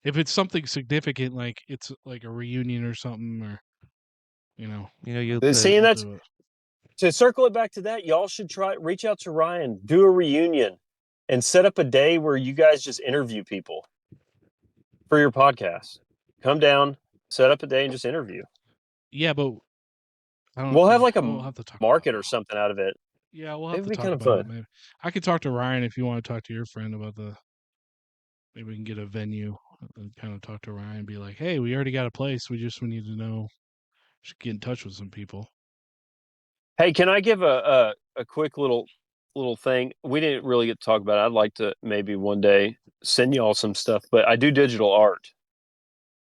if it's something significant, like it's like a reunion or something, or Seeing that, to circle it back to that, y'all should reach out to Ryan, do a reunion, and set up a day where you guys just interview people for your podcast. Come down, set up a day, and just interview. Yeah, but we'll have like a market or something out of it. Yeah, we'll have to talk about it. Maybe I could talk to Ryan if you want to talk to your friend about maybe we can get a venue and kind of talk to Ryan and be like, hey, we already got a place. We need to know. Just get in touch with some people. Hey, can I give a quick little thing? We didn't really get to talk about it. I'd like to maybe one day send y'all some stuff, but I do digital art.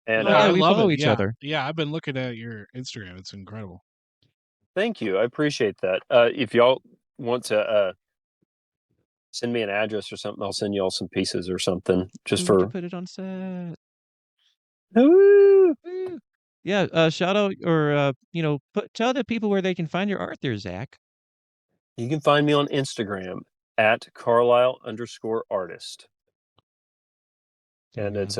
And we follow each other. Yeah, I've been looking at your Instagram. It's incredible. Thank you. I appreciate that. If y'all want to send me an address or something, I'll send y'all some pieces or something just for put it on set. Woo! Yeah, shout out or tell the people where they can find your art there, Zach. You can find me on Instagram at Carlisle_artist. And it's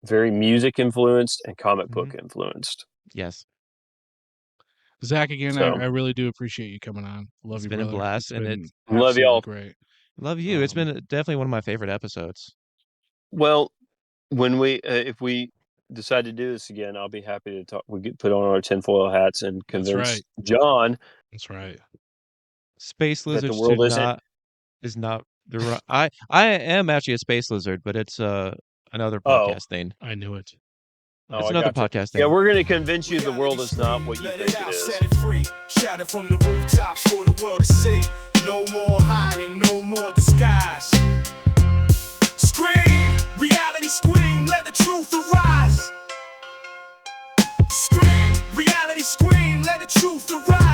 very music influenced and comic book influenced. Yes. Zach, again, I really do appreciate you coming on. Love you, brother. It's been a blast, and it's love y'all. Great. Love you. It's been definitely one of my favorite episodes. Well, when if we decide to do this again, I'll be happy to talk. We get put on our tinfoil hats and convince John. That's right. Space lizards is not the right. I am actually a space lizard, but it's another podcast thing. I knew it. It's another podcast thing. Yeah, we're going to convince you the world is not what you think it is. Set it free. Shout it from the rooftops for the world to see. No more hiding, no more disguise. Scream, reality scream, let the truth arise. Scream, reality scream, let the truth arise.